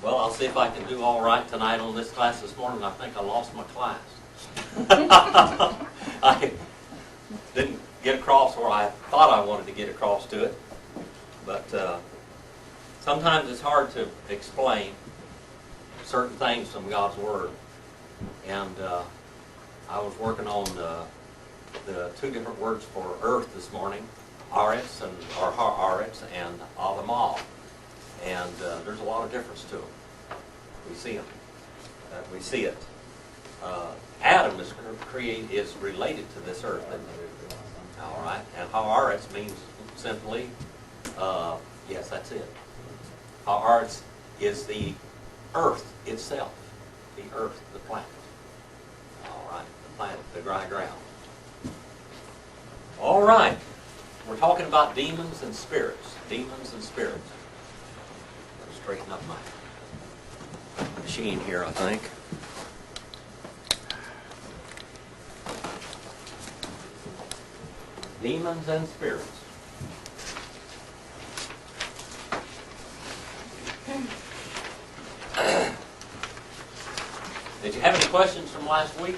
Well, I'll see if I can do all right tonight on this class this morning. I think I lost my class. I didn't get across where I thought I wanted to get across to it. But sometimes it's hard to explain certain things from God's Word. And I was working on the two different words for earth this morning, Aretz and or Haaretz and Adamah. And there's a lot of difference to them. We see them. We see it. Adam is related to this earth, isn't he? All right. And Haaretz means simply, yes, that's it. Haaretz is the earth itself. The earth, the planet. All right. The planet, the dry ground. All right. We're talking about demons and spirits. Demons and spirits. Straighten up my machine here, I think. Demons and spirits. Did you have any questions from last week?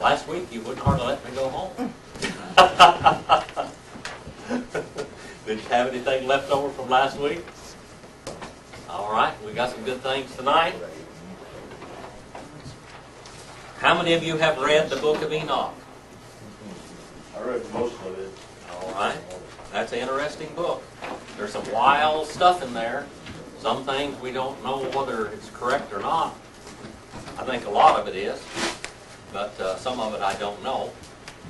Last week you wouldn't hardly let me go home. Did you have anything left over from last week? All right, we got some good things tonight. How many of you have read the book of Enoch? I read most of it. All right, that's an interesting book. There's some wild stuff in there. Some things we don't know whether it's correct or not. I think a lot of it is, but some of it I don't know.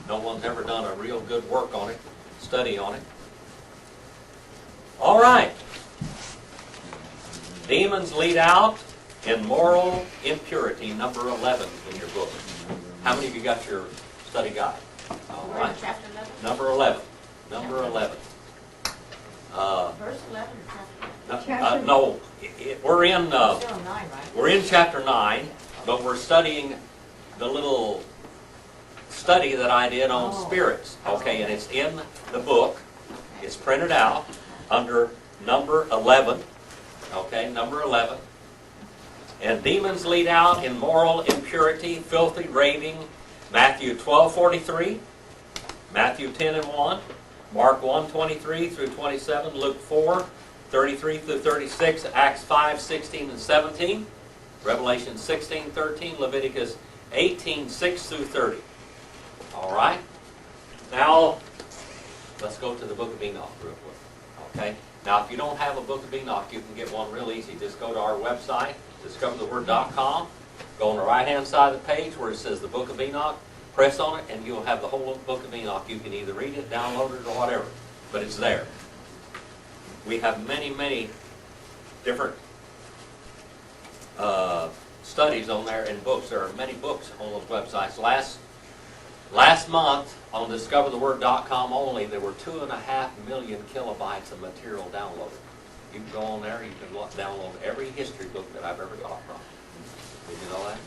No one's ever done a real good work on it, study on it. All right. Demons lead out in moral impurity, number 11 in your book. How many of you got your study guide? All right. Chapter 11? Number 11. Number 11. Verse 11 or chapter 11? No, we're in. Still 9, right? We're in chapter 9, but we're studying the little study that I did on spirits. Okay, and it's in the book. It's printed out under number 11. Okay, number 11. And demons lead out in moral impurity, filthy raving. Matthew 12:43, Matthew 10:1, Mark 1:23 through 27, Luke 4:33 through 36, Acts 5:16 and 17, Revelation 16:13, Leviticus 18:6 through 30. All right. Now let's go to the book of Enoch real quick. Okay. Now, if you don't have a book of Enoch, you can get one real easy. Just go to our website, discovertheword.com. Go on the right-hand side of the page where it says the book of Enoch. Press on it, and you'll have the whole book of Enoch. You can either read it, download it, or whatever. But it's there. We have many, many different studies on there and books. There are many books on those websites. Last month, on discovertheword.com only, there were 2.5 million kilobytes of material downloaded. You can go on there, you can download every history book that I've ever taught from. Did you know that?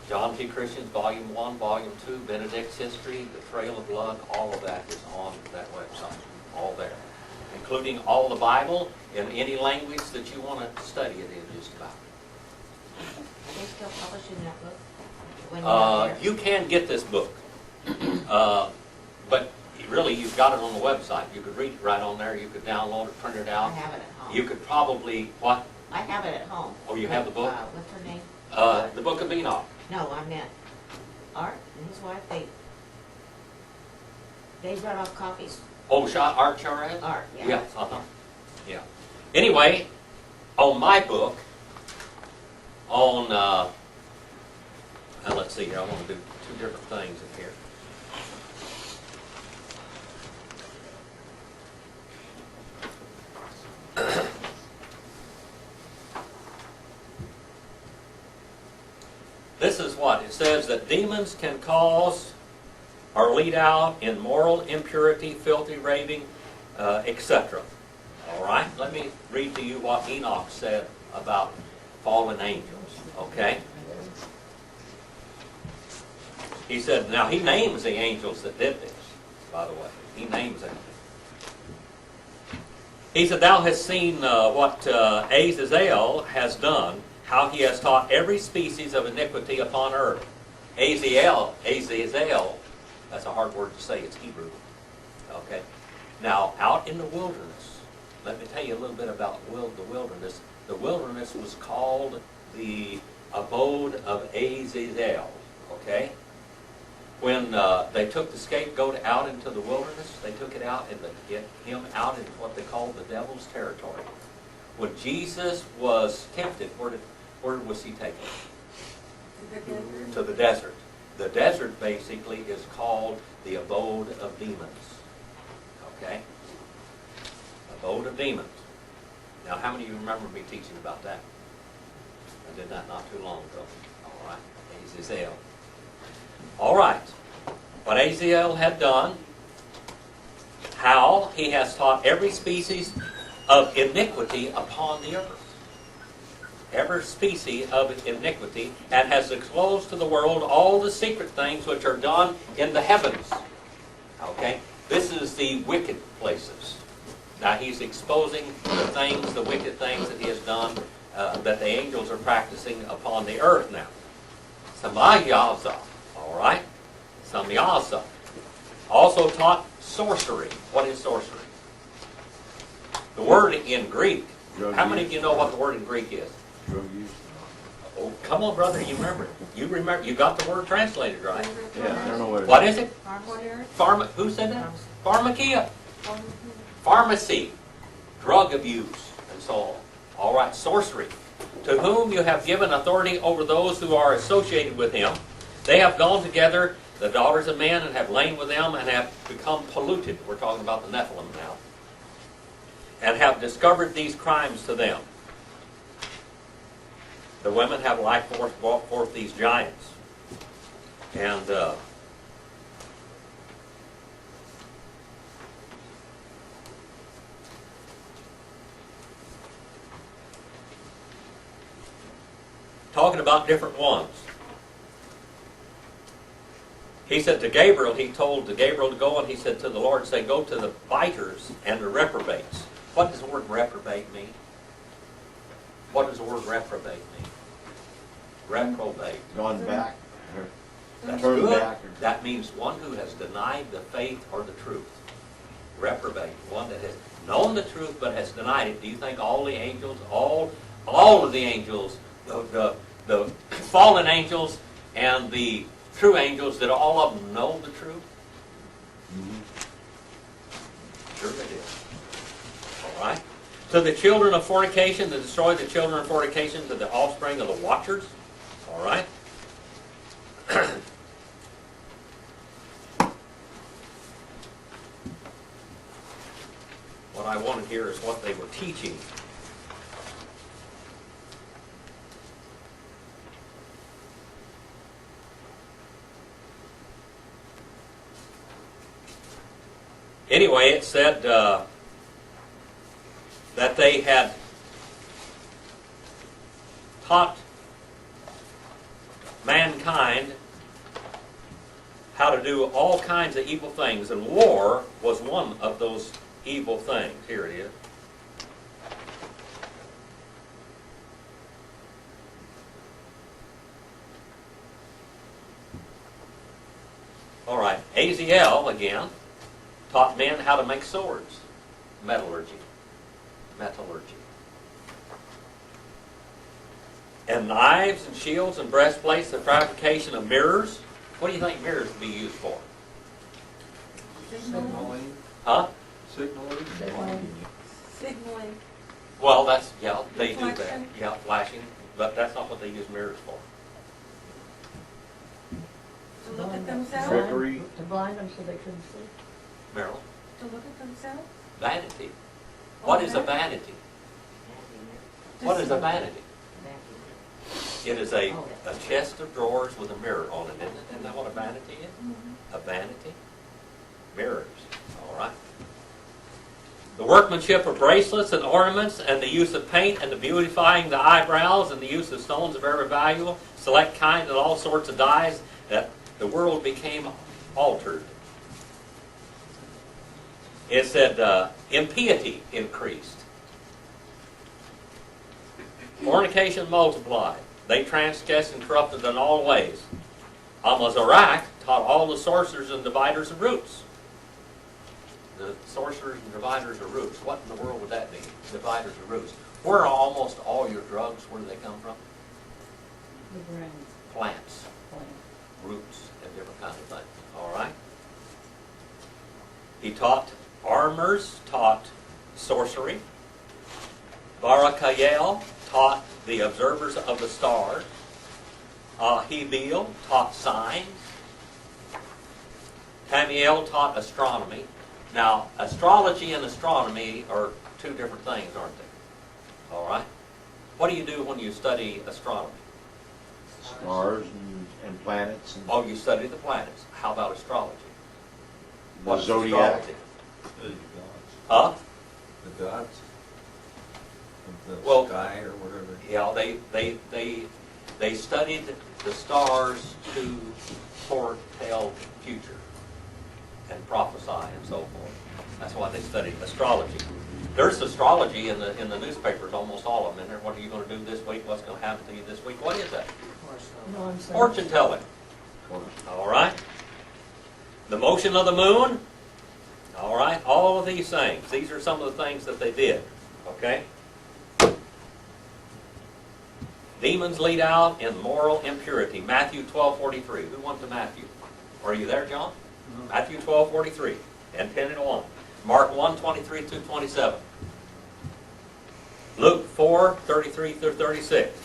John T. Christian's Volume 1, Volume 2, Benedict's History, The Trail of Blood, all of that is on that website. All there. Including all the Bible in any language that you want to study it in just about. Are they still publishing that book? When you're out there? You can get this book, but really you've got it on the website. You could read it right on there. You could download it, print it I out. have it at home. You could probably, what? I have it at home. Oh, you have the book? What's her name? The book of Enoch. No, I meant Art and his wife. They run off copies. Oh, Art Charad? Art, yeah. Yeah, yeah. Anyway, on my book, on, let's see here, I want to do two different things in here. This is what it says, that demons can cause or lead out in moral impurity, filthy raving, etc. All right, let me read to you what Enoch said about fallen angels. Okay, he said. Now he names the angels that did this. By the way, he names them. He said, thou hast seen what Azazel has done, how he has taught every species of iniquity upon earth. Azazel, that's a hard word to say, it's Hebrew. Okay. Now, out in the wilderness, let me tell you a little bit about the wilderness. The wilderness was called the abode of Azazel. Okay? When they took the scapegoat out into the wilderness, they took it out and get him out into what they called the devil's territory. When Jesus was tempted, where was he taken? To the desert. The desert basically is called the abode of demons. Okay? Abode of demons. Now, how many of you remember me teaching about that? I did that not too long ago. All right. Azazel. All right. What Azazel had done, how he has taught every species of iniquity upon the earth. Every species of iniquity, and has exposed to the world all the secret things which are done in the heavens. Okay? This is the wicked places. Now he's exposing the things, the wicked things that he has done, that the angels are practicing upon the earth now. Samayaza. All right? Samyaza. Also taught sorcery. What is sorcery? The word in Greek. How many of you know what the word in Greek is? Drug use. Oh, come on, brother. You remember it. You remember. You got the word translated right. Yeah, I don't know what it is. What is it? Pharmacy. Who said that? Pharmakia. Pharmacy. Drug abuse, and so on. All right. Sorcery. To whom you have given authority over those who are associated with him. They have gone together, the daughters of men, and have lain with them, and have become polluted. We're talking about the Nephilim now. And have discovered these crimes to them. The women have likewise brought forth these giants. And talking about different ones. He said to Gabriel, he told Gabriel to go, and he said to the Lord, say, go to the biters and the reprobates. What does the word reprobate mean? What does the word reprobate mean? Reprobate. Gone back. That's Turned good. back. That means one who has denied the faith or the truth. Reprobate. One that has known the truth but has denied it. Do you think all the angels, all of the angels, the fallen angels and the true angels, did all of them know the truth? Sure they did. All right. To the children of fornication, to destroy the children of fornication, to the offspring of the watchers. All right. What I wanted here is what they were teaching. Anyway, it said that they had taught mankind how to do all kinds of evil things, and war was one of those evil things. Here it is. All right, Azazel again taught men how to make swords, metallurgy. And knives and shields and breastplates, the fabrication of mirrors. What do you think mirrors would be used for? Signaling. Huh? Signaling. Signaling. Well, that's, yeah, they do that. Reflection. Yeah, flashing, but that's not what they use mirrors for. To look at themselves? Trickery. To blind them so they couldn't see. Marilyn? To look at themselves? Vanity. What is a vanity? What is a vanity? It is a chest of drawers with a mirror on it, isn't it? Isn't that what a vanity is? A vanity? Mirrors. All right. The workmanship of bracelets and ornaments, and the use of paint, and the beautifying the eyebrows, and the use of stones of every value, select kind and all sorts of dyes, that the world became altered. It said, Impiety increased. Fornication multiplied. They transgressed and corrupted in all ways. Amazarach taught all the sorcerers and dividers of roots. The sorcerers and dividers of roots. What in the world would that mean? Dividers of roots. Where are almost all your drugs? Where do they come from? The brains. Plants, roots, and different kinds of things. All right. He taught armors, taught sorcery. Barakael taught the observers of the stars. Hebel taught signs. Tamiel taught astronomy. Now, astrology and astronomy are two different things, aren't they? All right? What do you do when you study astronomy? Stars and planets and Oh, you study the planets. How about astrology? the What's zodiac. astrology? The gods. Huh? The gods of the Well, sky or whatever. Yeah, they studied the stars to foretell the future and prophesy and so forth. That's why they studied astrology. There's astrology in the newspapers, almost all of them in there. What are you going to do this week? What's going to happen to you this week? What is that? No, I'm sorry. Fortune telling. All right. The motion of the moon. All right. All of these things. These are some of the things that they did. Okay. Demons lead out in moral impurity. Matthew 12:43. Who went to Matthew? Are you there, John? Matthew 12:43 and 10 and 1. Mark 1:23 through 27. Luke 4:33 through 36.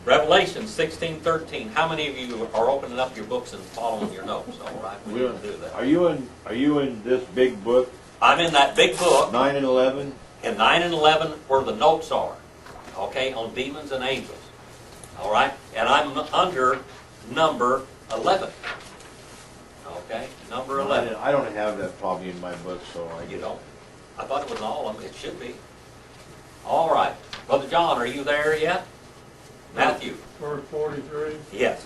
Revelation 16:13. How many of you are opening up your books and following your notes? All right, we We're- can do that. Are you in this big book, I'm in that big book, 9 and 11? in 9 and 11, where the notes are, okay, on demons and angels. All right, and I'm under number 11. Okay, number 11. I don't have that probably in my book, so I You don't? I thought it was in all of them. It should be. All right, Brother John, are you there yet? Matthew. Verse 43, Yes.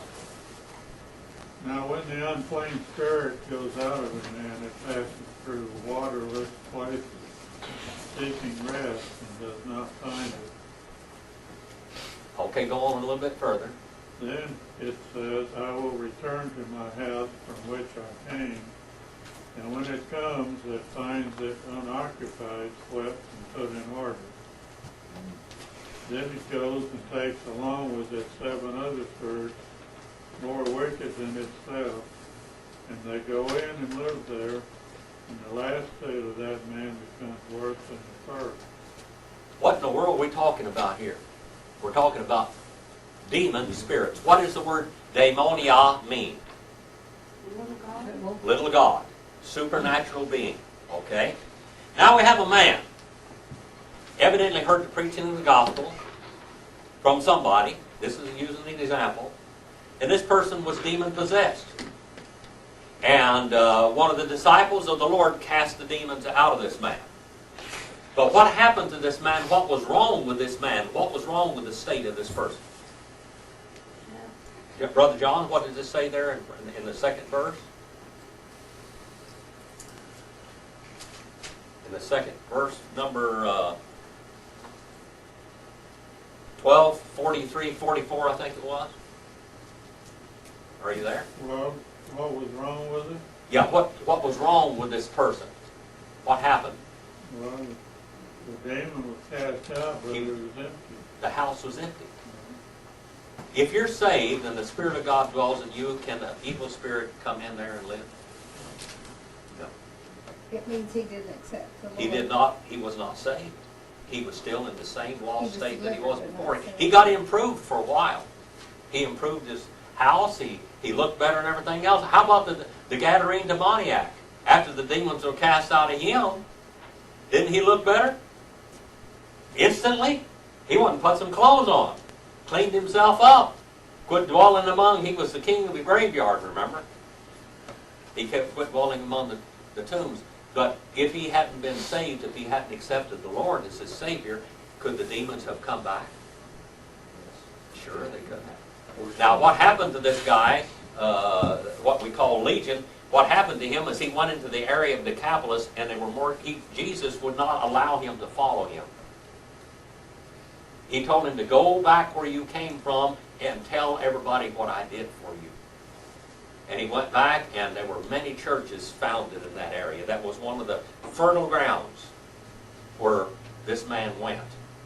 now when the unclean spirit goes out of a man, it passes through waterless places, seeking rest, and does not find it. Okay, go on a little bit further. Then it says, I will return to my house from which I came, and when it comes, it finds it unoccupied, swept, and put in order. Then it goes and takes along with it 7 other spirits, more wicked than itself, and they go in and live there, and the last state of that man becomes worse than the first. What in the world are we talking about here? We're talking about demon spirits. What does the word daimonia mean? Little god. Supernatural being. Okay? Now we have a man. Evidently heard the preaching of the gospel from somebody. This is using an example. And this person was demon possessed. And one of the disciples of the Lord cast the demons out of this man. But what happened to this man? What was wrong with this man? What was wrong with the state of this person? Yeah, Brother John, what does it say there in the second verse? In the second verse, number 12, 43, 44, I think it was. Are you there? Well, what was wrong with it? Yeah, what was wrong with this person? What happened? Well, the demon was cast out, but it was empty. The house was empty. If you're saved and the Spirit of God dwells in you, can the evil spirit come in there and live? No. It means he didn't accept the Lord. He did not. He was not saved. He was still in the same lost He was state that he was delivered, but before. not saved. He got improved for a while. He improved his house. He looked better and everything else. How about the Gadarene demoniac? After the demons were cast out of him, didn't he look better? Instantly? He went and put some clothes on. Cleaned himself up. Quit dwelling among, he was the king of the graveyard, remember? He quit dwelling among the tombs. But if he hadn't been saved, if he hadn't accepted the Lord as his Savior, could the demons have come back? Sure, they could have. Now, what happened to this guy, what we call Legion, what happened to him is he went into the area of Decapolis, and Jesus would not allow him to follow him. He told him to go back where you came from and tell everybody what I did for you. And he went back, and there were many churches founded in that area. That was one of the fertile grounds where this man went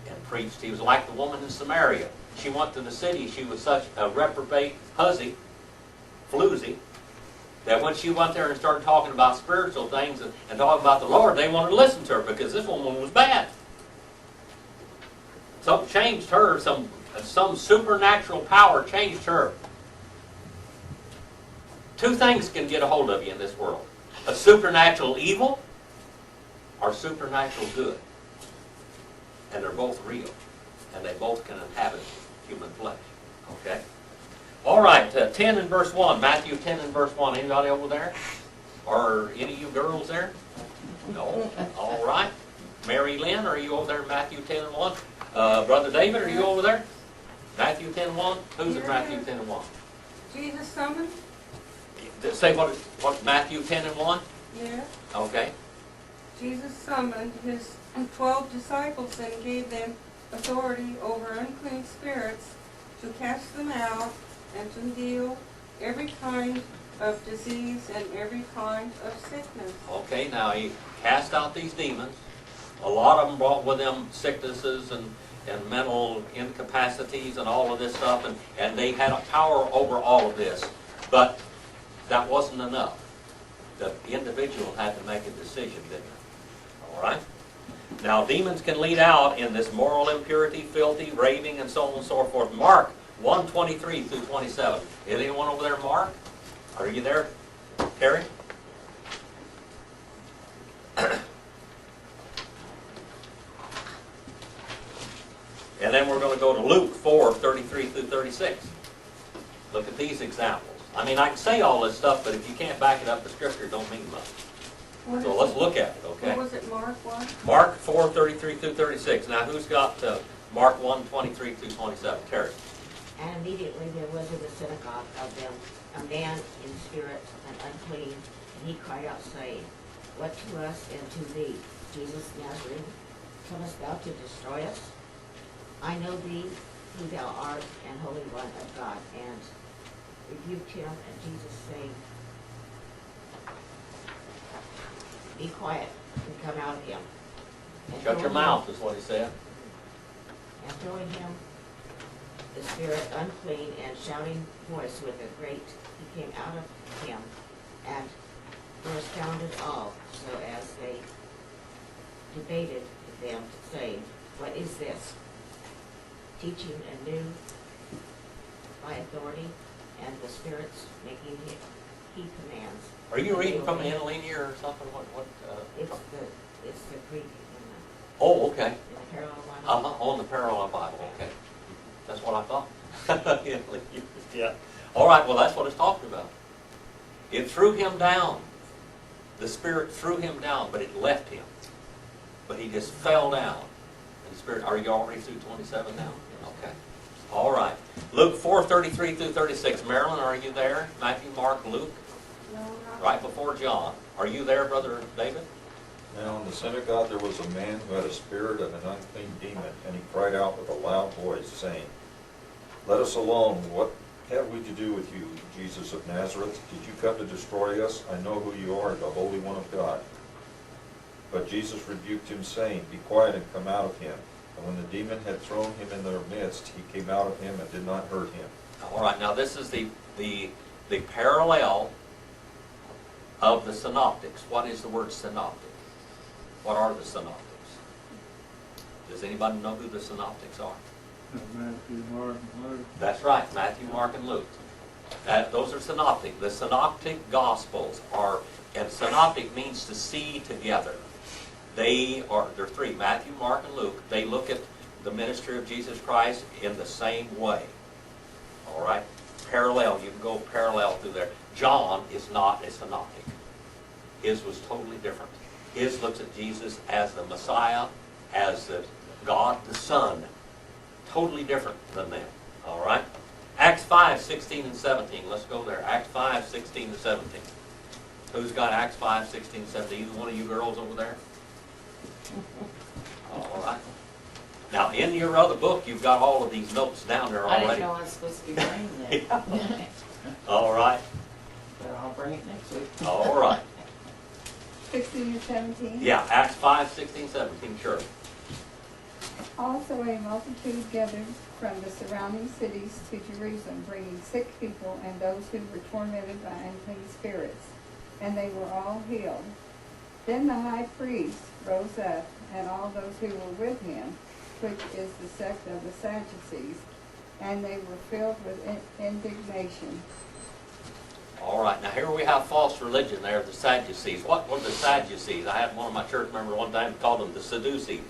and preached. He was like the woman in Samaria. She went to the city. She was such a reprobate hussy, floozy, that when she went there and started talking about spiritual things and talking about the Lord, they wanted to listen to her because this woman was bad. Something changed her. Some supernatural power changed her. Two things can get a hold of you in this world: a supernatural evil or supernatural good. And they're both real. And they both can inhabit human flesh. Okay? All right, 10 and verse 1. Matthew 10 and verse 1. Anybody over there? Or any of you girls there? No? All right. Mary Lynn, are you over there in Matthew 10 and 1? Brother David, are you over there? Matthew 10 and 1? Who's in Matthew 10 and 1? Jesus summoned? Say what Matthew 10 and 1? Yeah. Okay. Jesus summoned his 12 disciples and gave them authority over unclean spirits to cast them out and to heal every kind of disease and every kind of sickness. Okay, now he cast out these demons. A lot of them brought with them sicknesses and mental incapacities and all of this stuff, and they had a power over all of this. But that wasn't enough. The individual had to make a decision, didn't it? All right? Now, demons can lead out in this moral impurity, filthy, raving, and so on and so forth. Mark 1:23 through 27. Is anyone over there, Mark? Are you there, Terry? And then we're going to go to Luke 4:33 through 36. Look at these examples. I mean, I can say all this stuff, but if you can't back it up, the scripture don't mean much. So let's look at it, okay? What was it, Mark 1? Mark 4:33 through 36. Now, who's got Mark 1:23 through 27? Terry. And immediately there was in the synagogue of them a man in spirit and unclean, and he cried out, saying, What to us and to thee, Jesus Nazarene? Comest thou to destroy us? I know thee, who thou art, and Holy One of God. And rebuked him, and Jesus saying, Be quiet, and come out of him. And Shut your throwing mouth, him- is what he said. And throwing him the spirit unclean, and shouting voice with a great, he came out of him, and were astounded all, so as they debated them, saying, What is this? Teaching anew by authority, and the spirits making he commands. Are you reading from an interlinear or something? It's the Greek Oh, okay. in the parallel Bible. On the parallel Bible, okay. That's what I thought. Yeah. All right, well, that's what it's talking about. It threw him down. The Spirit threw him down, but it left him. But he just fell down. And the Spirit, are you already through 27 now? Okay. All right. Luke 4:33 through 36. Marilyn, are you there? Matthew, Mark, Luke? No, not Right before John. Are you there, Brother David? Now in the synagogue there was a man who had a spirit of an unclean demon, and he cried out with a loud voice, saying, Let us alone, what have we to do with you, Jesus of Nazareth? Did you come to destroy us? I know who you are, the Holy One of God. But Jesus rebuked him, saying, Be quiet and come out of him. And when the demon had thrown him in their midst, he came out of him and did not hurt him. All right, now this is the parallel of the synoptics. What is the word synoptic? What are the synoptics? Does anybody know who the synoptics are? Matthew, Mark, and Luke. That's right, Matthew, Mark, and Luke. Those are synoptic. The synoptic gospels are, and synoptic means to see together. They're three, Matthew, Mark, and Luke. They look at the ministry of Jesus Christ in the same way. All right? Parallel, you can go parallel through there. John is not a synoptic. His was totally different. His looks at Jesus as the Messiah, as the God the Son. Totally different than them. All right? Acts 5:16 and 17. Let's go there. Acts 5:16 and 17. Who's got Acts 5, 16, 17? Either one of you girls over there? All right. Now, in your other book, you've got all of these notes down there I didn't already. know I was supposed to be bringing that. All right. But I'll bring it next week. All right. 16 and 17? Yeah, Acts 5, 16, 17, sure. Also a multitude gathered from the surrounding cities to Jerusalem, bringing sick people and those who were tormented by unclean spirits, and they were all healed. Then the high priest rose up, and all those who were with him, which is the sect of the Sadducees, and they were filled with indignation. All right, now here we have false religion there, the Sadducees. What were the Sadducees? I had one of my church members one time called them the Sadducees.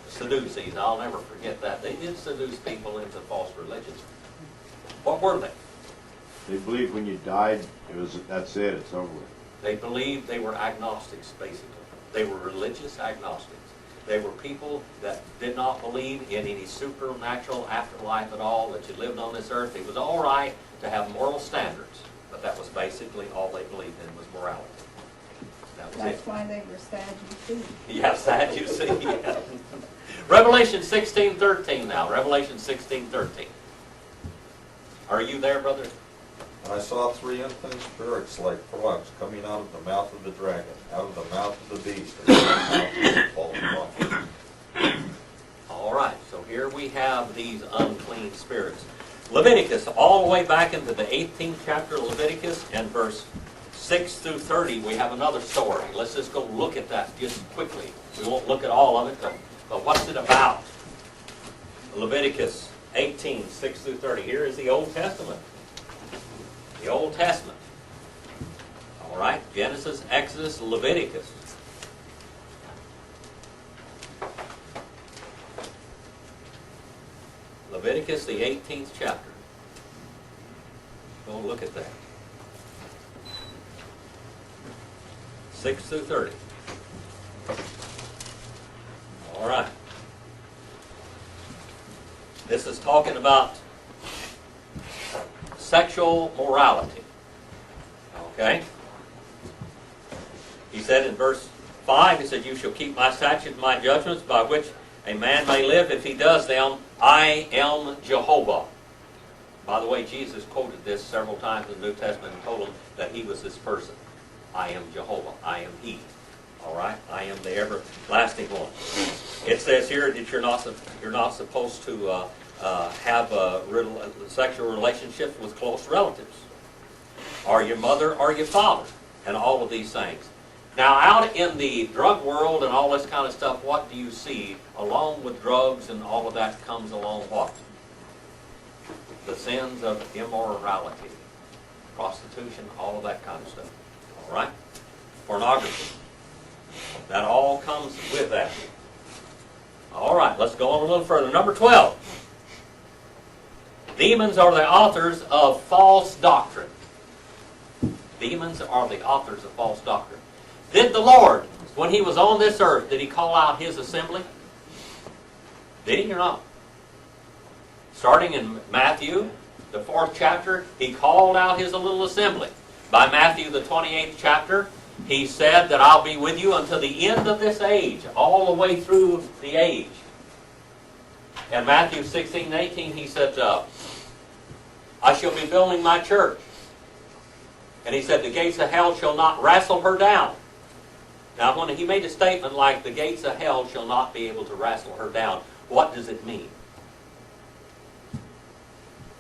Sadducees, I'll never forget that. They did seduce people into false religions. What were they? They believed when you died, that's it, it's over with. They believed they were agnostics, basically. They were religious agnostics. They were people that did not believe in any supernatural afterlife at all, that you lived on this earth. It was all right to have moral standards, but that was basically all they believed in was morality. That was That's it. why they were Sadducees. Yeah, Sadducees. Yeah. Revelation 16:13 now. Revelation 16:13. Are you there, brother? And I saw 3 unclean spirits like frogs coming out of the mouth of the dragon, out of the mouth of the beast, and out of the mouth of the false prophet. All right, so here we have these unclean spirits. Leviticus, all the way back into the 18th chapter of Leviticus, and verse 6 through 30, we have another story. Let's just go look at that just quickly. We won't look at all of it, but what's it about? Leviticus 18, 6 through 30. Here is the Old Testament. The Old Testament. All right, Genesis, Exodus, Leviticus. Leviticus, the 18th chapter. Go look at that. 6 through 30. All right. This is talking about sexual morality. Okay? He said in verse 5, he said, "You shall keep my statutes, my judgments, by which a man may live. If he does them, I am Jehovah." By the way, Jesus quoted this several times in the New Testament and told them that he was this person. I am Jehovah. I am he. All right? I am the everlasting one. It says here that you're not supposed to have sexual relationships with close relatives, or your mother or your father, and all of these things. Now, out in the drug world and all this kind of stuff, what do you see? Along with drugs and all of that comes along what? The sins of immorality, prostitution, all of that kind of stuff. All right? Pornography. That all comes with that. All right, let's go on a little further. Number 12. Demons are the authors of false doctrine. Demons are the authors of false doctrine. Did the Lord, when he was on this earth, did he call out his assembly? Did he or not? Starting in Matthew, the 4th chapter, he called out his little assembly. By Matthew, the 28th chapter, he said that I'll be with you until the end of this age, all the way through the age. In Matthew 16 and 18, he said, I shall be building my church. And he said, the gates of hell shall not wrestle her down. Now, when he made a statement like, the gates of hell shall not be able to wrestle her down, what does it mean?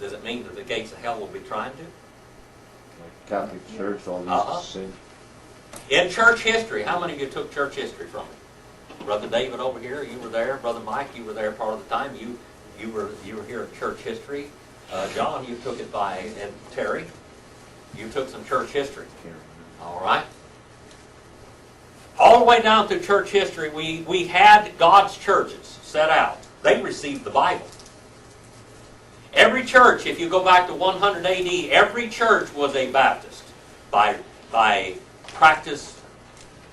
Does it mean that the gates of hell will be trying to? Like Catholic Church, all these Uh-huh. sins. In church history, how many of you took church history from me? Brother David over here, you were there. Brother Mike, you were there part of the time. You were here in church history. John, you took it by, and Terry, you took some church history. All right. All the way down through church history, we had God's churches set out. They received the Bible. Every church, if you go back to 100 AD, every church was a Baptist by practice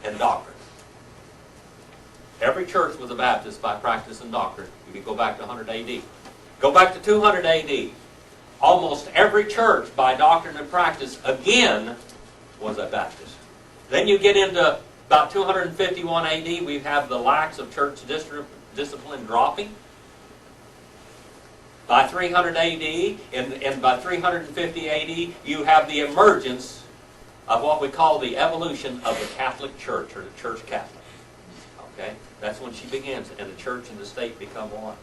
and doctrine. Every church was a Baptist by practice and doctrine. If you go back to 100 AD. Go back to 200 AD. Almost every church by doctrine and practice, again, was a Baptist. Then you get into about 251 AD, we have the lacks of church discipline dropping. By 300 AD, and by 350 AD, you have the emergence of what we call the evolution of the Catholic Church, or the Church Catholic. Okay? That's when she begins, and the church and the state become one.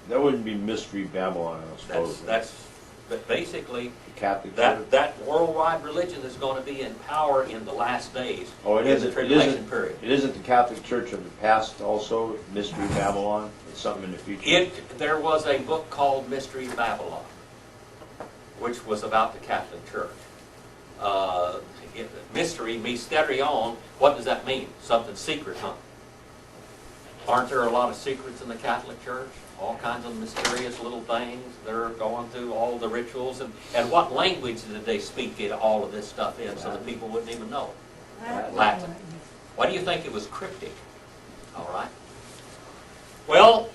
That wouldn't be Mystery Babylon, I suppose. But basically, The Catholic Church. that worldwide religion is going to be in power in the last days, Oh, it in isn't. the tribulation period. It isn't the Catholic Church of the past also, Mystery Babylon? It's something in the future? There was a book called Mystery Babylon, which was about the Catholic Church. Mystery, mysterion, what does that mean? Something secret, huh? Aren't there a lot of secrets in the Catholic Church? All kinds of mysterious little things. They're going through all the rituals. And what language did they speak all of this stuff in so that people wouldn't even know? Latin. Why do you think it was cryptic? All right. Well,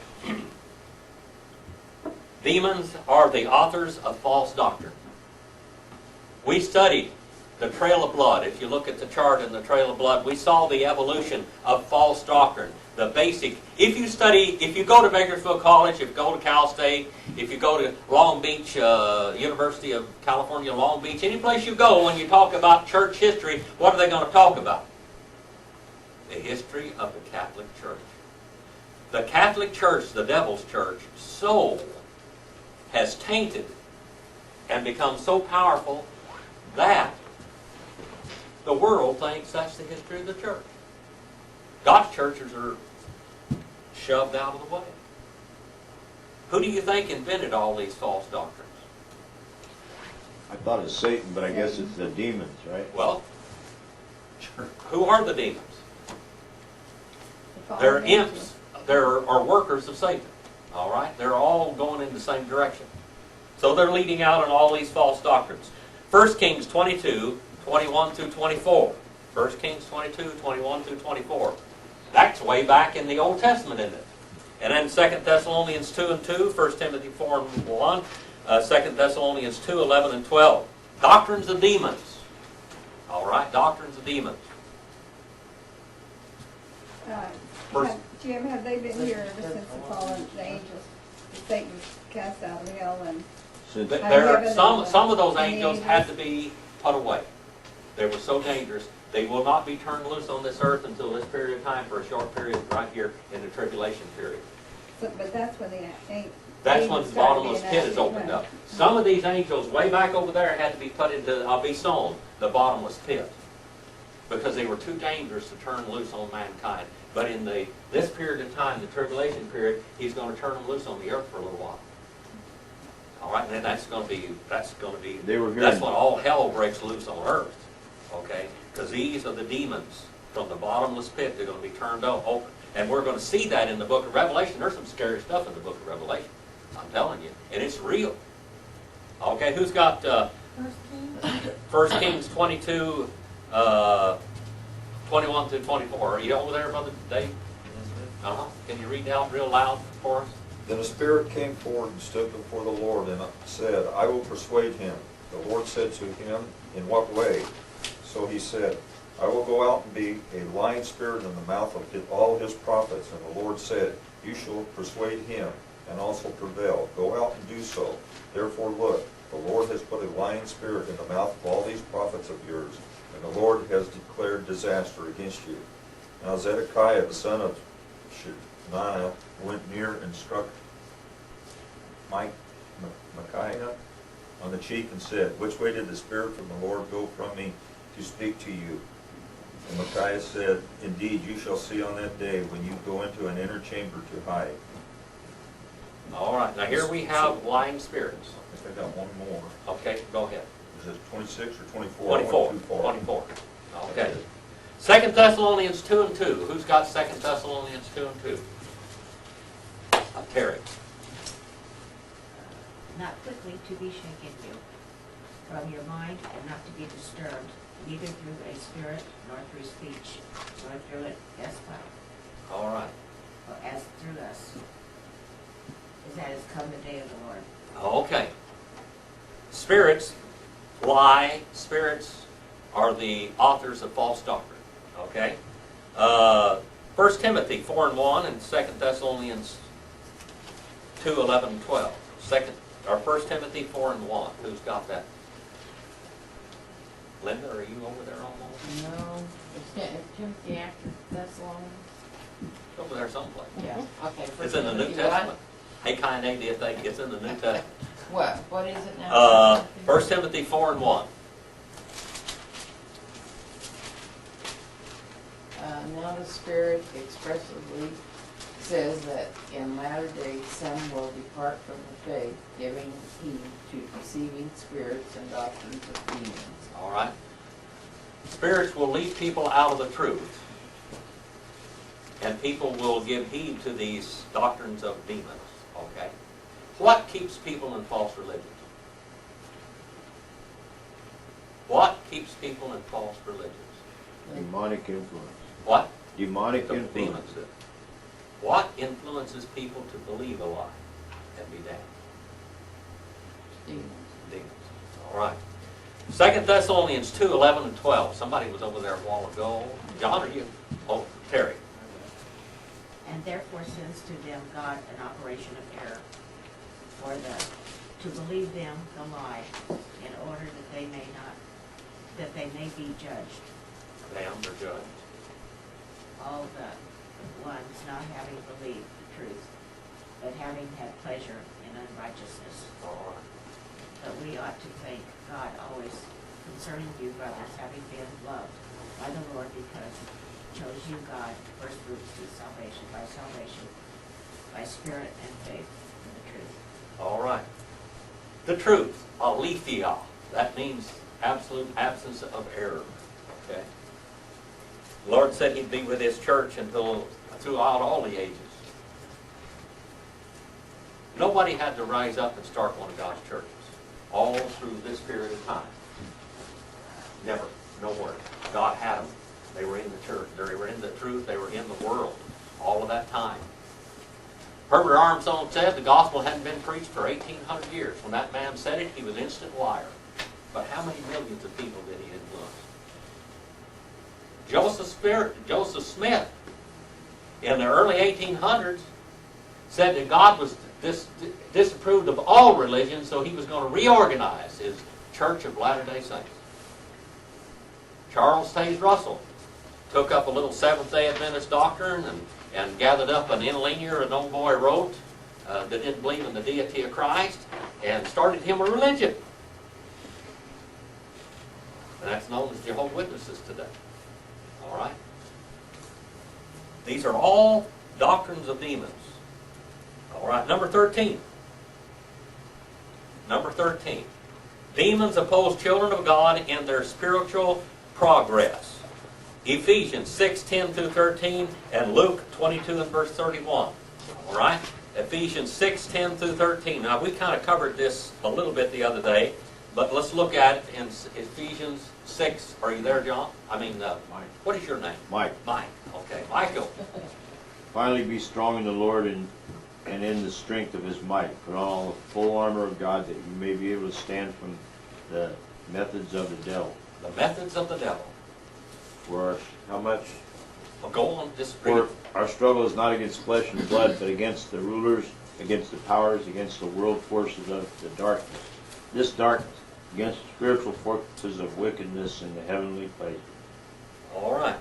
demons are the authors of false doctrine. We studied the trail of blood. If you look at the chart in the trail of blood, we saw the evolution of false doctrine. The basic, if you go to Bakersfield College, if you go to Cal State, if you go to Long Beach, University of California, Long Beach, any place you go, when you talk about church history, what are they going to talk about? The history of the Catholic Church. The Catholic Church, the devil's church, soul has tainted and become so powerful that the world thinks that's the history of the church. God's churches are shoved out of the way. Who do you think invented all these false doctrines? I thought it's Satan, but I guess it's the demons, right? Well, who are the demons? The fallen They're angels. imps. They're workers of Satan. All right? They're all going in the same direction. So they're leading out on all these false doctrines. 1 Kings 22, 21 through 24. 1 Kings 22, 21 through 24. That's way back in the Old Testament, isn't it? And then 2 Thessalonians 2 and 2, 1 Timothy 4 and 1, 2 Thessalonians 2, 11 and 12. Doctrines of demons. All right? Doctrines of demons. First- Jim, have they been here ever since the fallen, the angels, Satan was cast out of hell and? Since Some of those angels had to be put away. They were so dangerous. They will not be turned loose on this earth until this period of time, for a short period right here in the tribulation period. But that's when the That's when the bottomless pit is opened up. Some of these angels way back over there had to be put into, be sown, the bottomless pit, because they were too dangerous to turn loose on mankind. But in this period of time, the tribulation period, he's going to turn them loose on the earth for a little while. All right, and then that's going to be They were here. that's when all hell breaks loose on earth. Okay, because these are the demons from the bottomless pit. They're going to be turned open, and we're going to see that in the book of Revelation. There's some scary stuff in the book of Revelation. I'm telling you, and it's real. Okay, who's got 1 Kings 22, 21 through 24? Are you over there, Brother Dave? Can you read out real loud for us? Then a spirit came forward and stood before the Lord and said, I will persuade him. The Lord said to him, in what way? So he said, I will go out and be a lying spirit in the mouth of all his prophets. And the Lord said, you shall persuade him and also prevail. Go out and do so. Therefore look, the Lord has put a lying spirit in the mouth of all these prophets of yours, and the Lord has declared disaster against you. Now Zedekiah, the son of Shemaiah, went near and struck Micaiah on the cheek and said, which way did the Spirit from the Lord go from me to speak to you? And Micaiah said, indeed, you shall see on that day when you go into an inner chamber to hide. All right, now here we have lying spirits. I think I got one more. Okay, go ahead. Is it 26 or 24? 24. I went too far. 24. Okay. 2 Thessalonians 2 and 2. Who's got 2 Thessalonians 2 and 2? Terry. Not quickly to be shaken you from your mind, and not to be disturbed, neither through a spirit, nor through speech, nor through an despot, All right. or as through us, as that has come the day of the Lord. Okay. Spirits lie. Spirits are the authors of false doctrine. Okay? 1 Timothy 4:1 and 2 Thessalonians 2:11 and 12. 1 Timothy 4:1. Who's got that? Linda, are you over there almost? No, it's Timothy after Thessalonians. Over there someplace. Yeah, okay. It's in the New Timothy what? Testament. Hey, kind of, do you think it's in the New Testament? What is it now? 1 Timothy 4:1. Now the Spirit expressively says that in latter days some will depart from the faith, giving heed to deceiving spirits and doctrines of demons. All right. Spirits will lead people out of the truth. And people will give heed to these doctrines of demons. Okay? What keeps people in false religions? What keeps people in false religions? Demonic influence. What? Demonic The influence. demons do. What influences people to believe a lie and be damned? Demons. Demons. All right. 2 Thessalonians 2:11 and 12. Somebody was over there a while ago. John, are you? Oh, Terry. And therefore sends to them God an operation of error, to believe them the lie, in order that they may be judged. Damned or judged. All the ones not having believed the truth, but having had pleasure in unrighteousness. All right. But we ought to thank God always concerning you, brothers, having been loved by the Lord, because He chose you, God, first fruits to salvation, by spirit and faith in the truth. All right. The truth, aletheia. That means absolute absence of error. Okay. The Lord said He'd be with His church throughout all the ages. Nobody had to rise up and start one of God's churches all through this period of time. Never. Nowhere. God had them. They were in the church. They were in the truth. They were in the world all of that time. Herbert Armstrong said the gospel hadn't been preached for 1,800 years. When that man said it, he was an instant liar. But how many millions of people did he influence? Joseph Smith, in the early 1800s, said that God was disapproved of all religions, so he was going to reorganize his Church of Latter-day Saints. Charles Taze Russell took up a little Seventh-day Adventist doctrine and gathered up an interlinear an old boy wrote that didn't believe in the deity of Christ and started him a religion. And that's known as Jehovah's Witnesses today. All right? These are all doctrines of demons. All right, number 13. Number 13. Demons oppose children of God in their spiritual progress. Ephesians 6:10 through 13 and Luke 22 and verse 31. All right? Ephesians 6:10 through 13. Now, we kind of covered this a little bit the other day, but let's look at it in Ephesians 6. Are you there, John? Mike. What is your name? Mike. Mike. Okay, Michael. Finally be strong in the Lord and in the strength of His might. Put on all the full armor of God, that you may be able to stand from the methods of the devil. The methods of the devil. For how much? Well, go on, just For our struggle is not against flesh and blood, but against the rulers, against the powers, against the world forces of the darkness. This darkness, against spiritual forces of wickedness in the heavenly places. All right.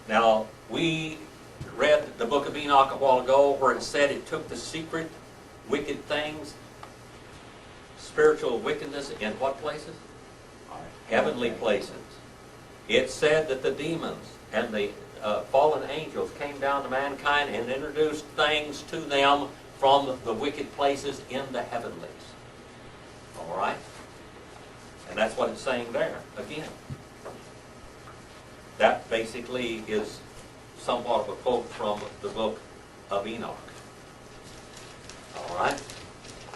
Now, we read the book of Enoch a while ago where it said it took the secret wicked things, spiritual wickedness, in what places? Heavenly places. It said that the demons and the fallen angels came down to mankind and introduced things to them from the wicked places in the heavenlies. All right? And that's what it's saying there, again. That basically is somewhat of a quote from the book of Enoch. All right?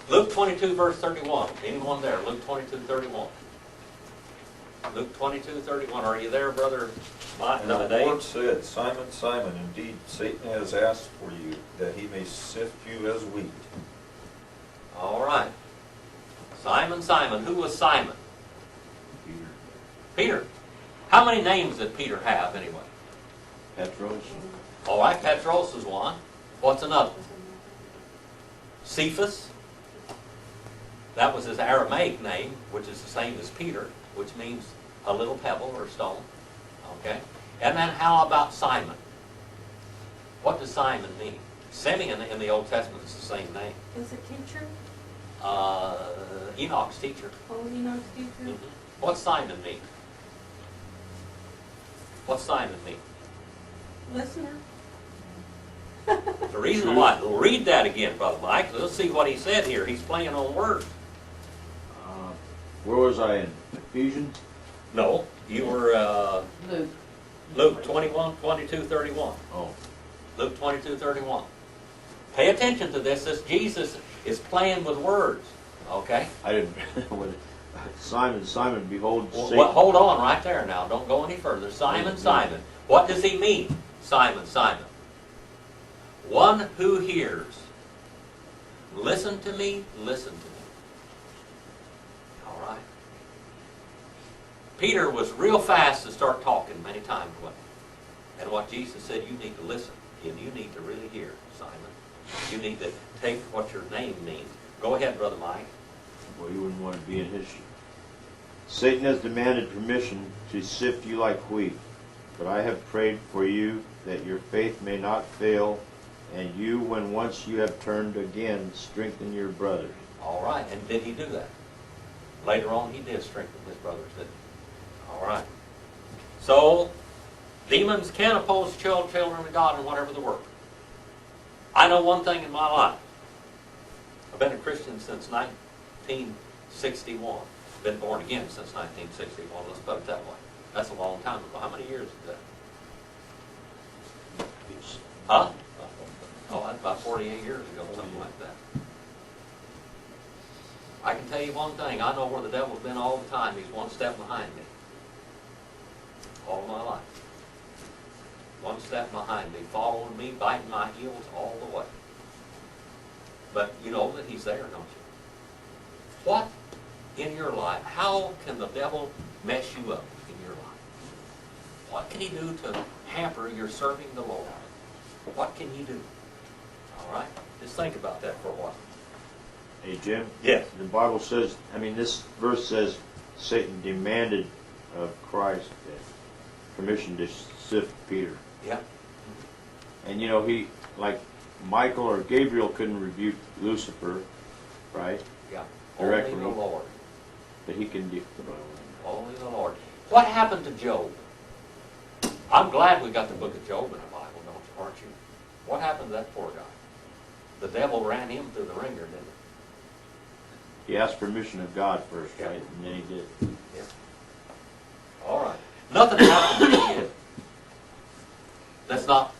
Luke 22, verse 31. Anyone there? Luke 22, 31. Luke 22, 31. Are you there, Brother And the Dave? Lord said, Simon, Simon, indeed Satan has asked for you, that he may sift you as wheat. All right. Simon, Simon. Who was Simon? Peter. Peter. How many names did Peter have anyway? Petros. All right, Petros is one. What's another? Cephas. That was his Aramaic name, which is the same as Peter, which means a little pebble or stone. Okay? And then how about Simon? What does Simon mean? Simeon in the Old Testament is the same name. Is it teacher? Enoch's teacher. Oh, Enoch's teacher? Mhm. What's Simon mean? What's Simon mean? Listener? The reason why, read that again, Brother Mike. Let's see what he said here. He's playing on words. Where was I in? Ephesians? No, you were Luke. Luke 21, 22, 31. Oh. Luke 22, 31. Pay attention to this. This Jesus is playing with words. Okay? I didn't. when Simon, Simon, behold, Well, Satan. hold on right there now. Don't go any further. Simon, Simon. What does he mean? Simon, Simon. One who hears. Listen to me, listen to me. All right? Peter was real fast to start talking many times. And what Jesus said, you need to listen. And you need to really hear, Simon. You need to take what your name means. Go ahead, Brother Mike. Well, you wouldn't want to be in his shoes. Satan has demanded permission to sift you like wheat, but I have prayed for you that your faith may not fail, and you, when once you have turned again, strengthen your brothers. All right, and did he do that? Later on, he did strengthen his brothers, didn't he? All right. So, demons can oppose children of God in whatever the work. I know one thing in my life. I've been a Christian since 1961. Been born again since 1961, let's put it that way. That's a long time ago. How many years is that? Huh? Oh, that's about 48 years ago, something like that. I can tell you one thing. I know where the devil's been all the time. He's one step behind me. All my life. One step behind me, following me, biting my heels all the way. But you know that he's there, don't you? What in your life, how can the devil mess you up in your life? What can he do to hamper your serving the Lord? What can he do? All right? Just think about that for a while. Hey, Jim? Yes. The Bible says, this verse says, Satan demanded of Christ permission to sift Peter. Yeah. And he, like Michael or Gabriel couldn't rebuke Lucifer, right? Yeah. Directly. Only the Lord. But he can do. Only the Lord. What happened to Job? I'm glad we got the book of Job in the Bible, aren't you? What happened to that poor guy? The devil ran him through the ringer, didn't he? He asked permission of God first, Yeah. right? And then he did. Yeah. All right. Nothing happened to you that's not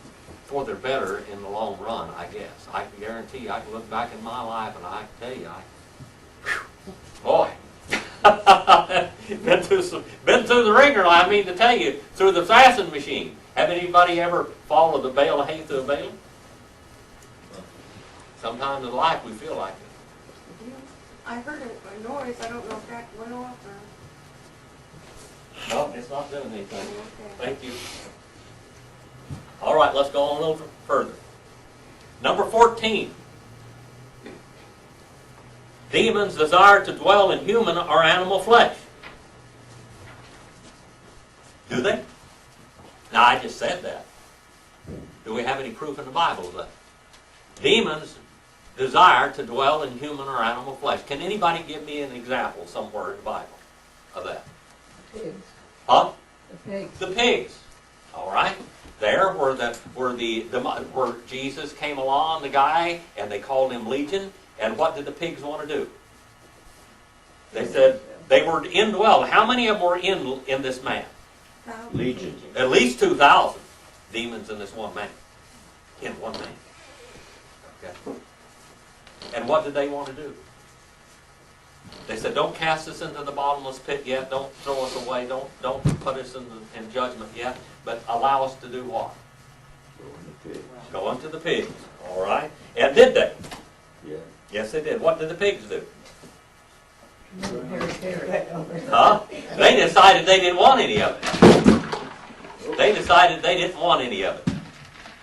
for their better in the long run, I guess. I can guarantee you, I can look back in my life and I can tell you, boy, been through the ringer, I mean to tell you, through the fastening machine. Have anybody ever followed a bale of hay through a bale? Sometimes in life we feel like it. I heard a noise. I don't know if that went off or... No, it's not doing anything. Okay. Thank you. All right, let's go on a little further. Number 14. Demons desire to dwell in human or animal flesh. Do they? Now, I just said that. Do we have any proof in the Bible of that? Demons desire to dwell in human or animal flesh. Can anybody give me an example somewhere in the Bible of that? Pigs. Huh? The pigs. The pigs. All right. There where Jesus came along, the guy, and they called him Legion. And what did the pigs want to do? They said they were indwelled. How many of them were in this man? Legion. At least 2,000 demons in this one man. In one man. Okay. And what did they want to do? They said, don't cast us into the bottomless pit yet. Don't throw us away. Don't put us in judgment yet. But allow us to do what? Go into the pigs. All right. And did they? Yeah. Yes, they did. What did the pigs do? Huh? They decided they didn't want any of it. They decided they didn't want any of it.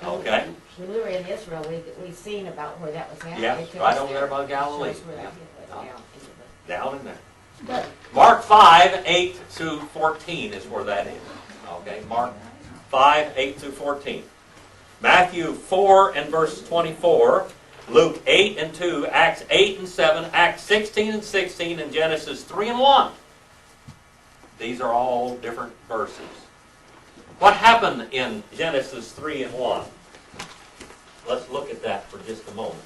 Okay? When we were in Israel, we seen about where that was happening. Yeah, They took right us over there by Galilee. Shows where that was down into the- Down in there. But Mark 5, 8 to 14 is where that is. Okay, Mark 5, 8 to 14. Matthew 4 and verse 24. Luke 8 and 2. Acts 8 and 7. Acts 16 and 16. And Genesis 3 and 1. These are all different verses. What happened in Genesis 3 and 1? Let's look at that for just a moment.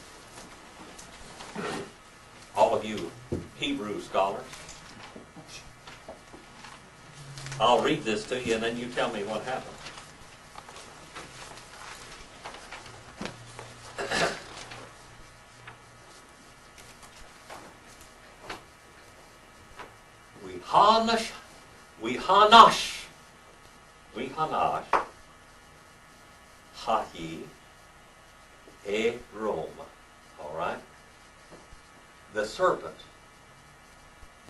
All of you Hebrew scholars. I'll read this to you and then you tell me what happened. We hanash, hahi, Rome. All right? The serpent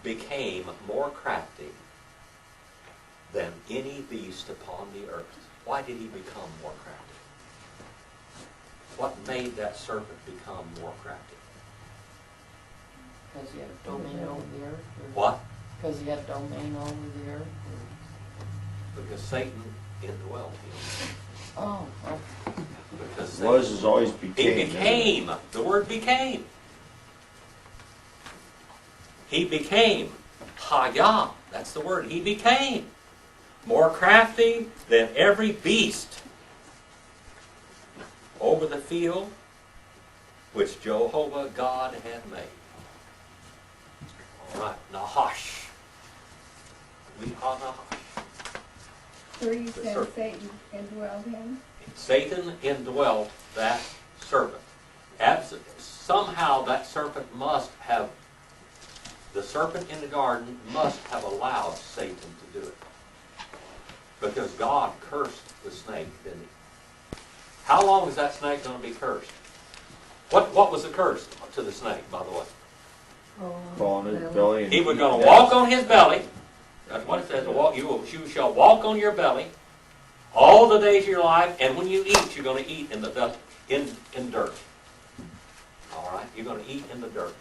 became more crafty than any beast upon the earth. Why did he become more crafty? What made that serpent become more crafty? Because he had domain over the earth? What? Because he had domain over the earth? Because Satan indwelt him. Oh, Because Was is always he became. became. The word became. He became. Haya. That's the word. He became more crafty than every beast over the field which Jehovah God had made. All right. Nahash. We are Nahash. 3 The said serpent. Satan indwelled him. Satan indwelt that serpent. Somehow that serpent the serpent in the garden must have allowed Satan to do it. Because God cursed the snake, didn't he? How long is that snake going to be cursed? What was the curse to the snake, by the way? Fall on his belly. And He was eat going to death. walk on his belly. That's what it says. You shall walk on your belly all the days of your life, and when you eat, you're going to eat in the dust, in dirt. All right? You're going to eat in the dirt.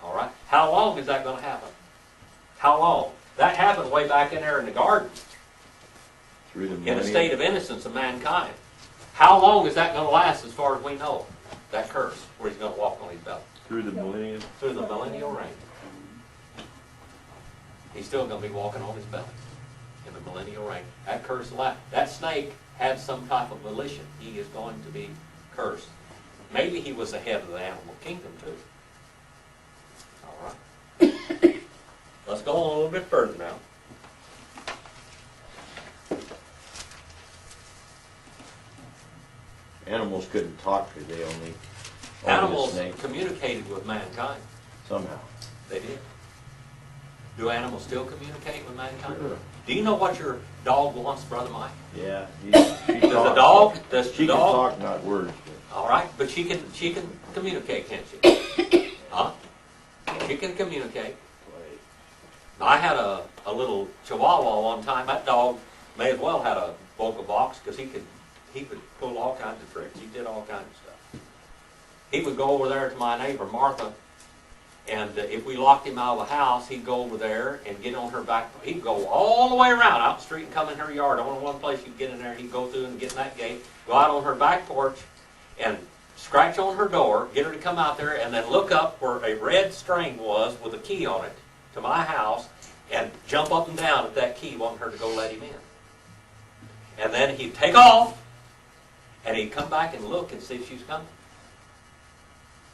All right? How long is that going to happen? How long? That happened way back in there in the garden, Through the in a millennium. state of innocence of mankind. How long is that going to last as far as we know? That curse, where he's going to walk on his belly. Through the millennium. Through the millennial reign. He's still going to be walking on his belly in the millennial reign. That curse, that snake had some type of volition. He is going to be cursed. Maybe he was the head of the animal kingdom too. All right. Let's go on a little bit further now. Animals couldn't talk because they only Animals snake communicated with mankind. somehow. They did. Do animals still communicate with mankind? Sure. Do you know what your dog wants, Brother Mike? Yeah. She Does the talks. dog? Does She the can dog? talk, not words. All right, but she can communicate, can't she? Huh? She can communicate. I had a little Chihuahua one time. That dog may as well had a vocal box because he could pull all kinds of tricks. He did all kinds of stuff. He would go over there to my neighbor Martha, and if we locked him out of the house, he'd go over there and get on her back. He'd go all the way around out the street and come in her yard. Only one place you could get in there. He'd go through and get in that gate, go out on her back porch, and scratch on her door, get her to come out there, and then look up where a red string was with a key on it to my house, and jump up and down at that key, wanting her to go let him in. And then he'd take off, and he'd come back and look and see if she's coming.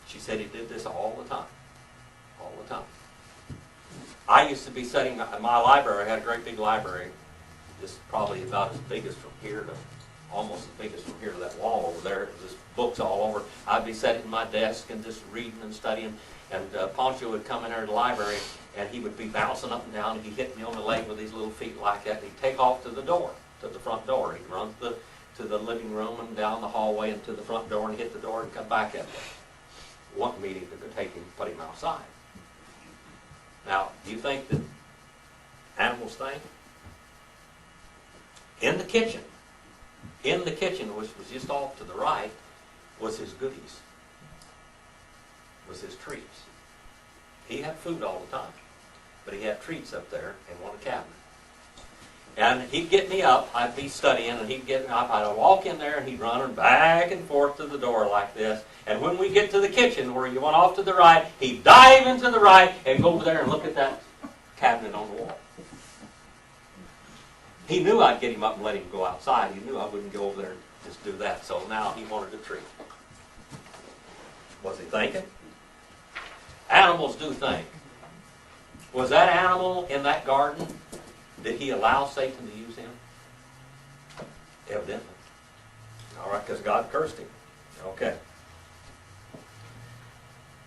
She said he did this all the time. All the time. I used to be sitting in my library. I had a great big library, just probably about as big as from here to almost as big as from here to that wall over there. There's books all over. I'd be sitting at my desk and just reading and studying. And Poncho would come in there to the library, and he would be bouncing up and down, and he'd hit me on the leg with his little feet like that, and he'd take off to the door, to the front door. He'd run to the living room and down the hallway and to the front door and hit the door and come back at me. Wanted me to take him, put him outside. Now, do you think that animals think? In the kitchen, which was just off to the right, was his goodies, was his treats. He had food all the time, but he had treats up there in one cabinet. And he'd get me up, I'd be studying, and he'd get me up, I'd walk in there, and he'd run back and forth to the door like this. And when we get to the kitchen, where you went off to the right, he'd dive into the right and go over there and look at that cabinet on the wall. He knew I'd get him up and let him go outside. He knew I wouldn't go over there and just do that. So now he wanted a treat. Was he thinking? Animals do think. Was that animal in that garden? Did he allow Satan to use him? Evidently. All right, because God cursed him. Okay.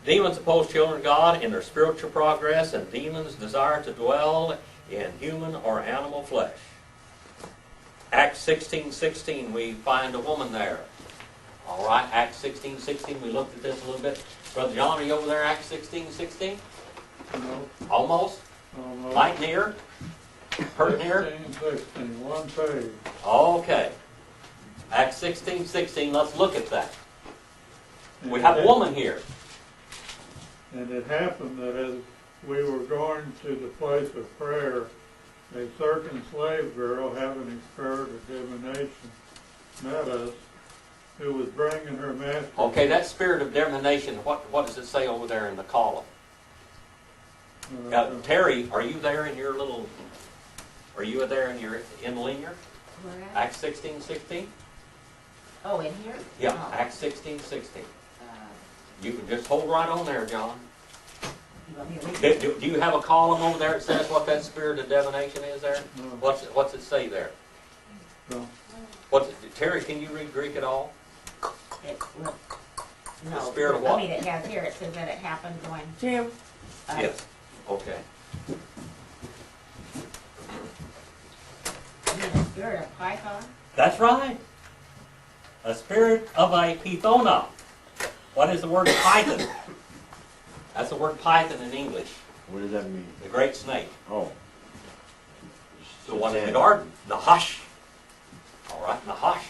Demons oppose children of God in their spiritual progress, and demons desire to dwell in human or animal flesh. Acts 16:16, we find a woman there. All right, Acts 16:16, we looked at this a little bit. Brother John, are you over there, Acts 16:16? No, Almost? almost. Might near? Hurt near? 16, one page. Okay. Acts 16:16, let's look at that. We have a woman here. And it happened that as we were going to the place of prayer, a certain slave girl, having a spirit of divination, met us, who was bringing her master. Okay, that spirit of divination, what does it say over there in the column? Terry, are you there in your little, are you there in your linear? Where at? Acts 16:16? Oh, in here? Yeah, Oh. Acts 16:16. Uh, You can just hold right on there, John. you want me to read it? Do you have a column over there that says what that spirit of divination is there? No. What's it say there? No. Terry, can you read Greek at all? Well, no, spirit of I what? mean, it has here, it says that it happened when. Jim, Yes. Okay. You mean the spirit of Python? That's right. A spirit of a pythona. What is the word python? That's the word python in English. What does that mean? The great snake. Oh. The one in the garden. Nahash. All right, Nahash.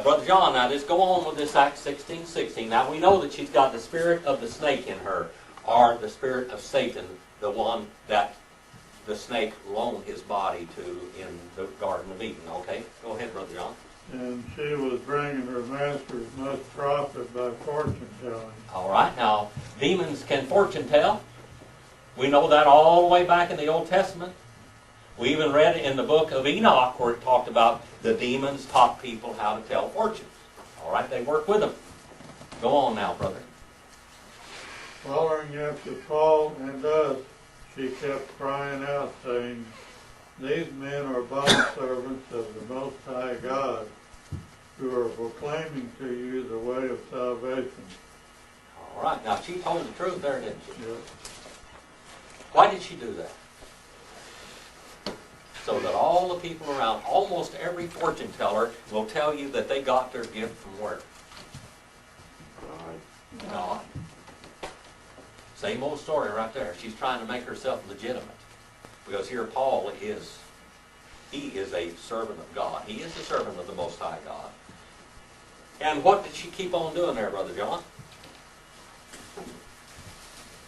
Brother John, now just go on with this Acts 16:16. Now we know that she's got the spirit of the snake in her, or the spirit of Satan, the one that the snake loaned his body to in the Garden of Eden. Okay, go ahead, Brother John. And she was bringing her masters much profit by fortune telling. All right, now demons can fortune tell. We know that all the way back in the Old Testament. We even read in the book of Enoch where it talked about the demons taught people how to tell fortunes. All right, they work with them. Go on now, brother. Following after Paul and us, she kept crying out, saying, "These men are bondservants of the Most High God, who are proclaiming to you the way of salvation." All right, now she told the truth there, didn't she? Yes. Why did she do that? So that all the people around, almost every fortune teller, will tell you that they got their gift from where? God. Same old story right there. She's trying to make herself legitimate. Because here Paul is, he is a servant of God. He is the servant of the Most High God. And what did she keep on doing there, Brother John?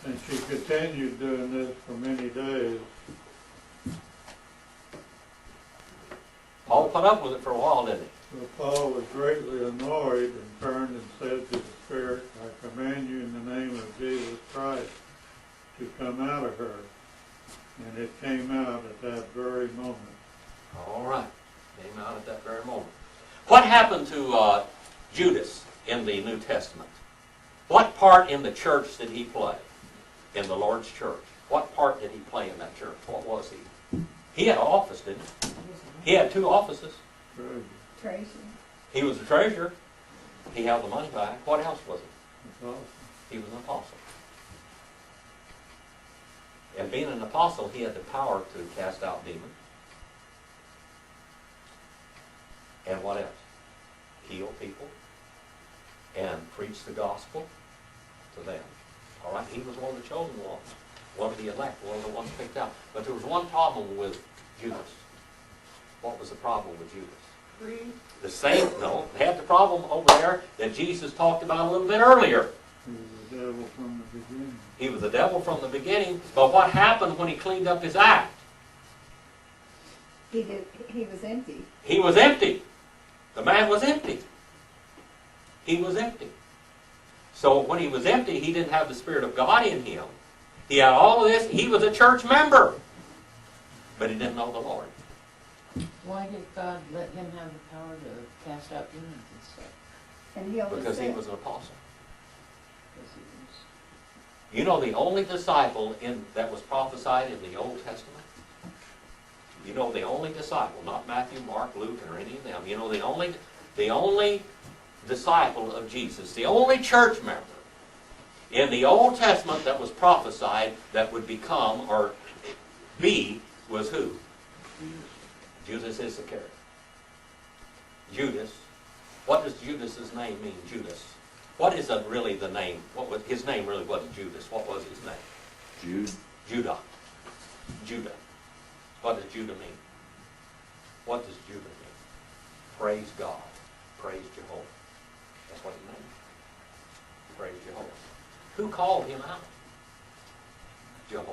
And she continued doing this for many days. Paul put up with it for a while, didn't he? So Paul was greatly annoyed and turned and said to the spirit, "I command you in the name of Jesus Christ to come out of her." And it came out at that very moment. All right. Came out at that very moment. What happened to Judas in the New Testament? What part in the church did he play? In the Lord's church? What part did he play in that church? What was he? He had an office, didn't he? He had 2 offices. Good. Tracy. He was the treasurer. He held the money back. What else was he? That's awesome. He was an apostle. And being an apostle, he had the power to cast out demons. And what else? Heal people and preach the gospel to them. All right, he was one of the chosen ones. one of the elect, one of the ones picked out. But there was one problem with Judas. What was the problem with Judas? Greed. The same, no, they had the problem over there that Jesus talked about a little bit earlier. He was the devil from the beginning. He was the devil from the beginning, but what happened when he cleaned up his act? He was empty. He was empty. The man was empty. He was empty. So when he was empty, he didn't have the Spirit of God in him. He had all of this. He was a church member, but he didn't know the Lord. Why did God let him have the power to cast out demons and stuff? And healed the Because he sick. was an apostle. Because he was... You know the only disciple that was prophesied in the Old Testament? You know the only disciple, not Matthew, Mark, Luke, or any of them. You know the only disciple of Jesus, the only church member in the Old Testament that was prophesied that would become or be was who? Judas Iscariot. Judas. What does Judas's name mean, Judas? What is really the name? His name really wasn't Judas. What was his name? Jude. Judah. Judah. What does Judah mean? What does Judah mean? Praise God. Praise Jehovah. That's what it means. Praise Jehovah. Who called him out? Jehovah.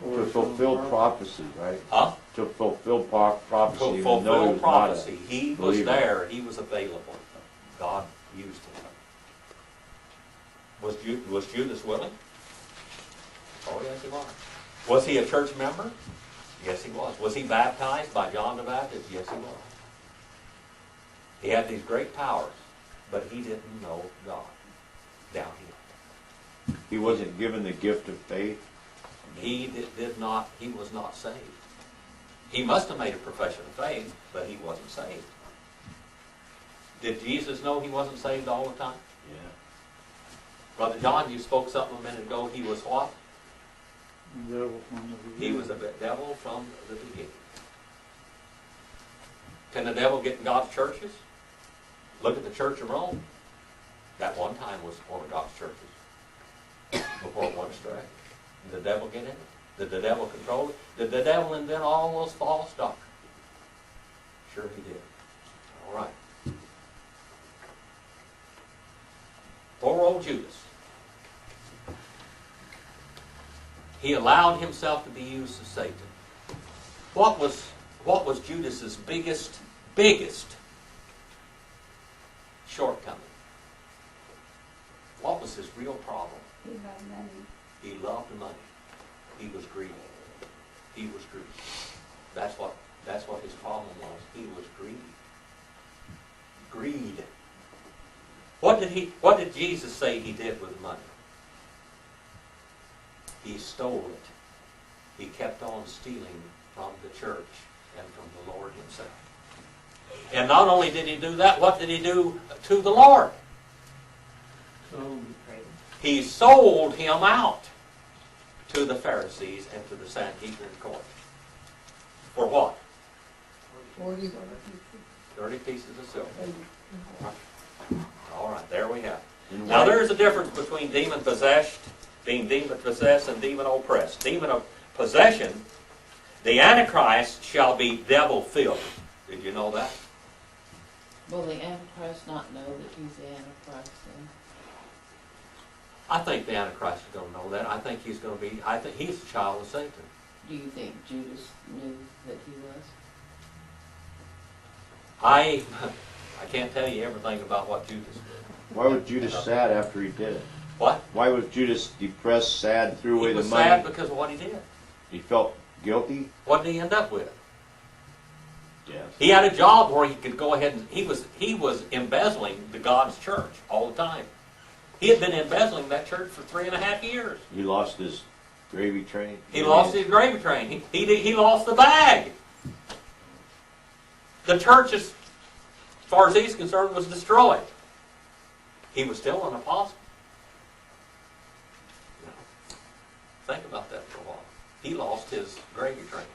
To fulfill prophecy, right? Huh? To fulfill prophecy. To even though he fulfill was not a prophecy. He was believer. there. He was available. God used him. Was Judas willing? Oh, yes, he was. Was he a church member? Yes, he was. Was he baptized by John the Baptist? Yes, he was. He had these great powers, but he didn't know God down here. He wasn't given the gift of faith. He was not saved. He must have made a profession of faith, but he wasn't saved. Did Jesus know he wasn't saved all the time? Yeah. Brother John, you spoke something a minute ago. He was what? The devil from the beginning. He was a devil from the beginning. Can the devil get in God's churches? Look at the Church of Rome. That one time was one of God's churches before it went astray. Did the devil get in it? Did the devil control it? Did the devil invent all those false doctrines? Sure he did. All right. Poor old Judas. He allowed himself to be used of Satan. What was Judas's biggest shortcoming? What was his real problem? He loved money. He loved money. He was greedy. He was greedy. That's what his problem was. He was greedy. Greed. What did Jesus say he did with money? He stole it. He kept on stealing from the church and from the Lord himself. And not only did he do that, what did he do to the Lord? So, He sold him out to the Pharisees and to the Sanhedrin court. For what? 40. 30 pieces of silver. All right, there we have it. And Now why- there's a difference between demon-possessed, being demon-possessed, and demon-oppressed. Demon-possession, the Antichrist shall be devil-filled. Did you know that? Will the Antichrist not know that he's the Antichrist then? I think the Antichrist is going to know that. I think he's a child of Satan. Do you think Judas knew that he was? I can't tell you everything about what Judas did. Why was Judas sad after he did it? What? Why was Judas depressed, sad, threw away He the was money? sad because of what he did. He felt guilty? What did he end up with? Yes. He had a job where he could go ahead and he was embezzling the God's church all the time. He had been embezzling that church for 3.5 years. He lost his gravy train. He lost his gravy train. He lost the bag. The church, as far as he's concerned, was destroyed. He was still an apostle. Think about that for a while. He lost his gravy train.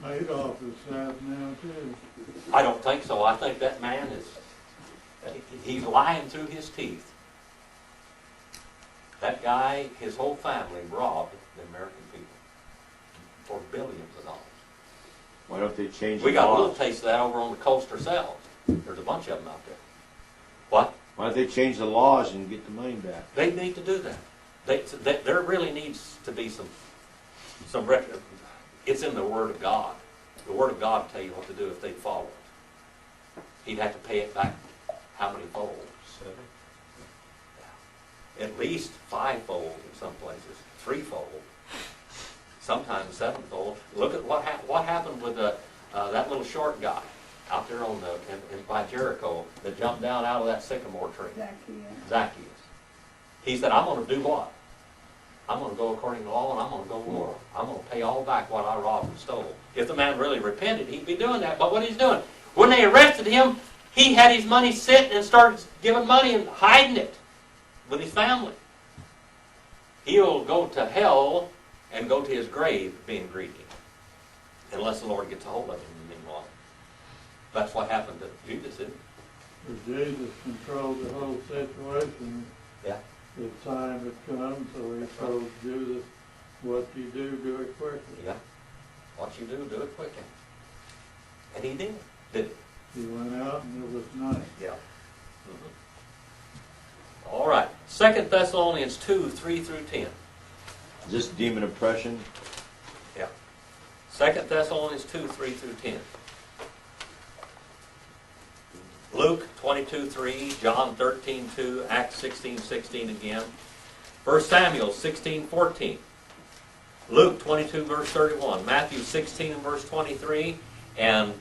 Madoff is sad now too. I don't think so. I think that man he's lying through his teeth. That guy, his whole family robbed the American people for billions of dollars. Why don't they change We the got a little laws? taste of that over on the coast ourselves. There's a bunch of them out there. What? Why don't they change the laws and get the money back? They need to do that. There really needs to be some it's in the Word of God. The Word of God will tell you what to do if they follow it. He'd have to pay it back how many folds? At least 5-fold in some places, 3-fold, sometimes 7-fold. Look at what happened with that little short guy out there on by Jericho that jumped down out of that sycamore tree. Zacchaeus. He said, I'm going to do what? I'm going to go according to law, and I'm going to go more. I'm going to pay all back what I robbed and stole. If the man really repented, he'd be doing that. But what he's doing, when they arrested him, he had his money sitting and started giving money and hiding it with his family. He'll go to hell and go to his grave being greedy, unless the Lord gets a hold of him in the meanwhile. That's what happened to Judas, isn't it? For Jesus controlled the whole situation. Yeah. The time had come, so he told Judas, what you do it quickly. Yeah. What you do it quickly. And he did. Did he? He went out and it was night. Yeah. All right. 2 Thessalonians 2, 3 through 10. Is this demon oppression? Yeah. 2 Thessalonians 2, 3 through 10. Luke 22, 3, John 13, 2, Acts 16, 16 again. 1 Samuel 16, 14. Luke 22, verse 31. Matthew 16 and verse 23. And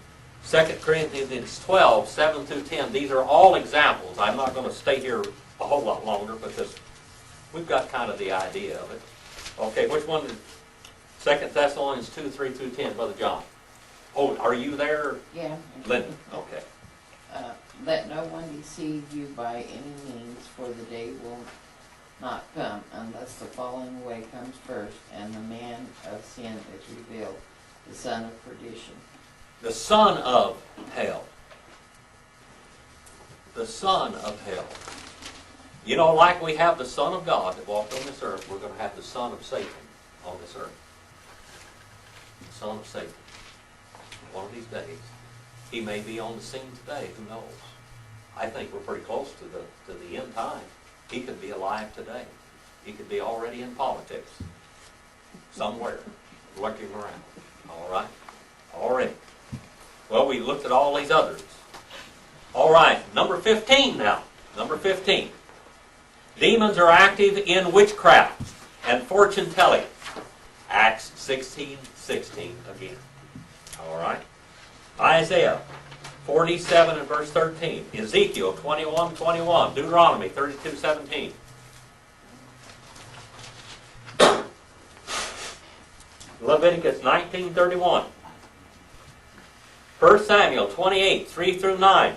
2 Corinthians 12, 7 through 10. These are all examples. I'm not going to stay here a whole lot longer because we've got kind of the idea of it. Okay, which one is 2 Thessalonians 2, 3 through 10, Brother John? Oh, are you there, Yeah. Linda? Okay. Let no one deceive you by any means, for the day will not come unless the falling away comes first, and the man of sin is revealed, the son of perdition. The son of hell. The son of hell. You know, like we have the Son of God that walked on this earth, we're going to have the son of Satan on this earth. The son of Satan. One of these days. He may be on the scene today, who knows? I think we're pretty close to the end time. He could be alive today. He could be already in politics. Somewhere. Lurking around. All right? Already. Well, we looked at all these others. All right, number 15 now. Number 15. Demons are active in witchcraft and fortune telling. Acts 16, 16 again. All right. Isaiah 47 and verse 13. Ezekiel 21, 21. Deuteronomy 32, 17. Leviticus 19, 31. 1 Samuel 28, 3 through 9.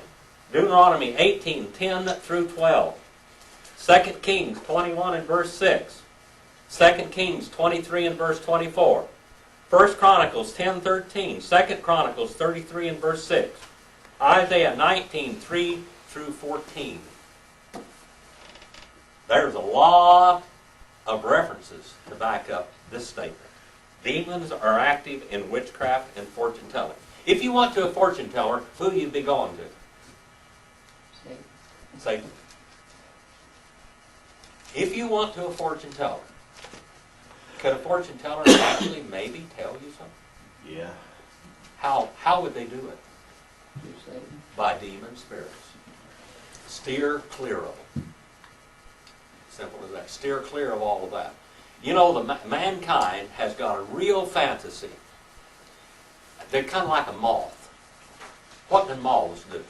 Deuteronomy 18, 10 through 12. 2 Kings 21 and verse 6. 2 Kings 23 and verse 24. 1 Chronicles 10, 13. 2 Chronicles 33 and verse 6. Isaiah 19, 3 through 14. There's a lot of references to back up this statement. Demons are active in witchcraft and fortune telling. If you went to a fortune teller, who you'd be going to? Satan. Satan. If you went to a fortune teller, could a fortune teller actually maybe tell you something? Yeah. How would they do it? Through Satan. By demon spirits. Steer clear of them. Simple as that. Steer clear of all of that. You know, mankind has got a real fantasy. They're kind of like a moth. What do moths do?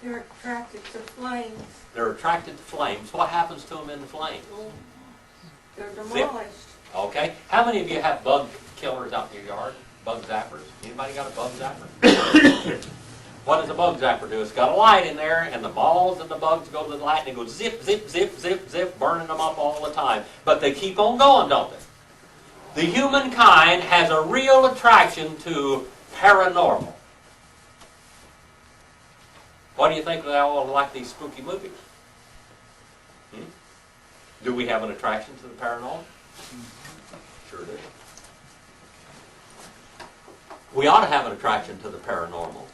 They're attracted to flames. They're attracted to flames. What happens to them in the flames? They're demolished. Okay. How many of you have bug killers out in your yard? Bug zappers? Anybody got a bug zapper? What does a bug zapper do? It's got a light in there, and the moths and the bugs go to the light, and it goes zip, zip, zip, zip, zip, burning them up all the time. But they keep on going, don't they? The humankind has a real attraction to paranormal. What do you think they all like these spooky movies? Do we have an attraction to the paranormal? Sure do. We ought to have an attraction to the paranormal.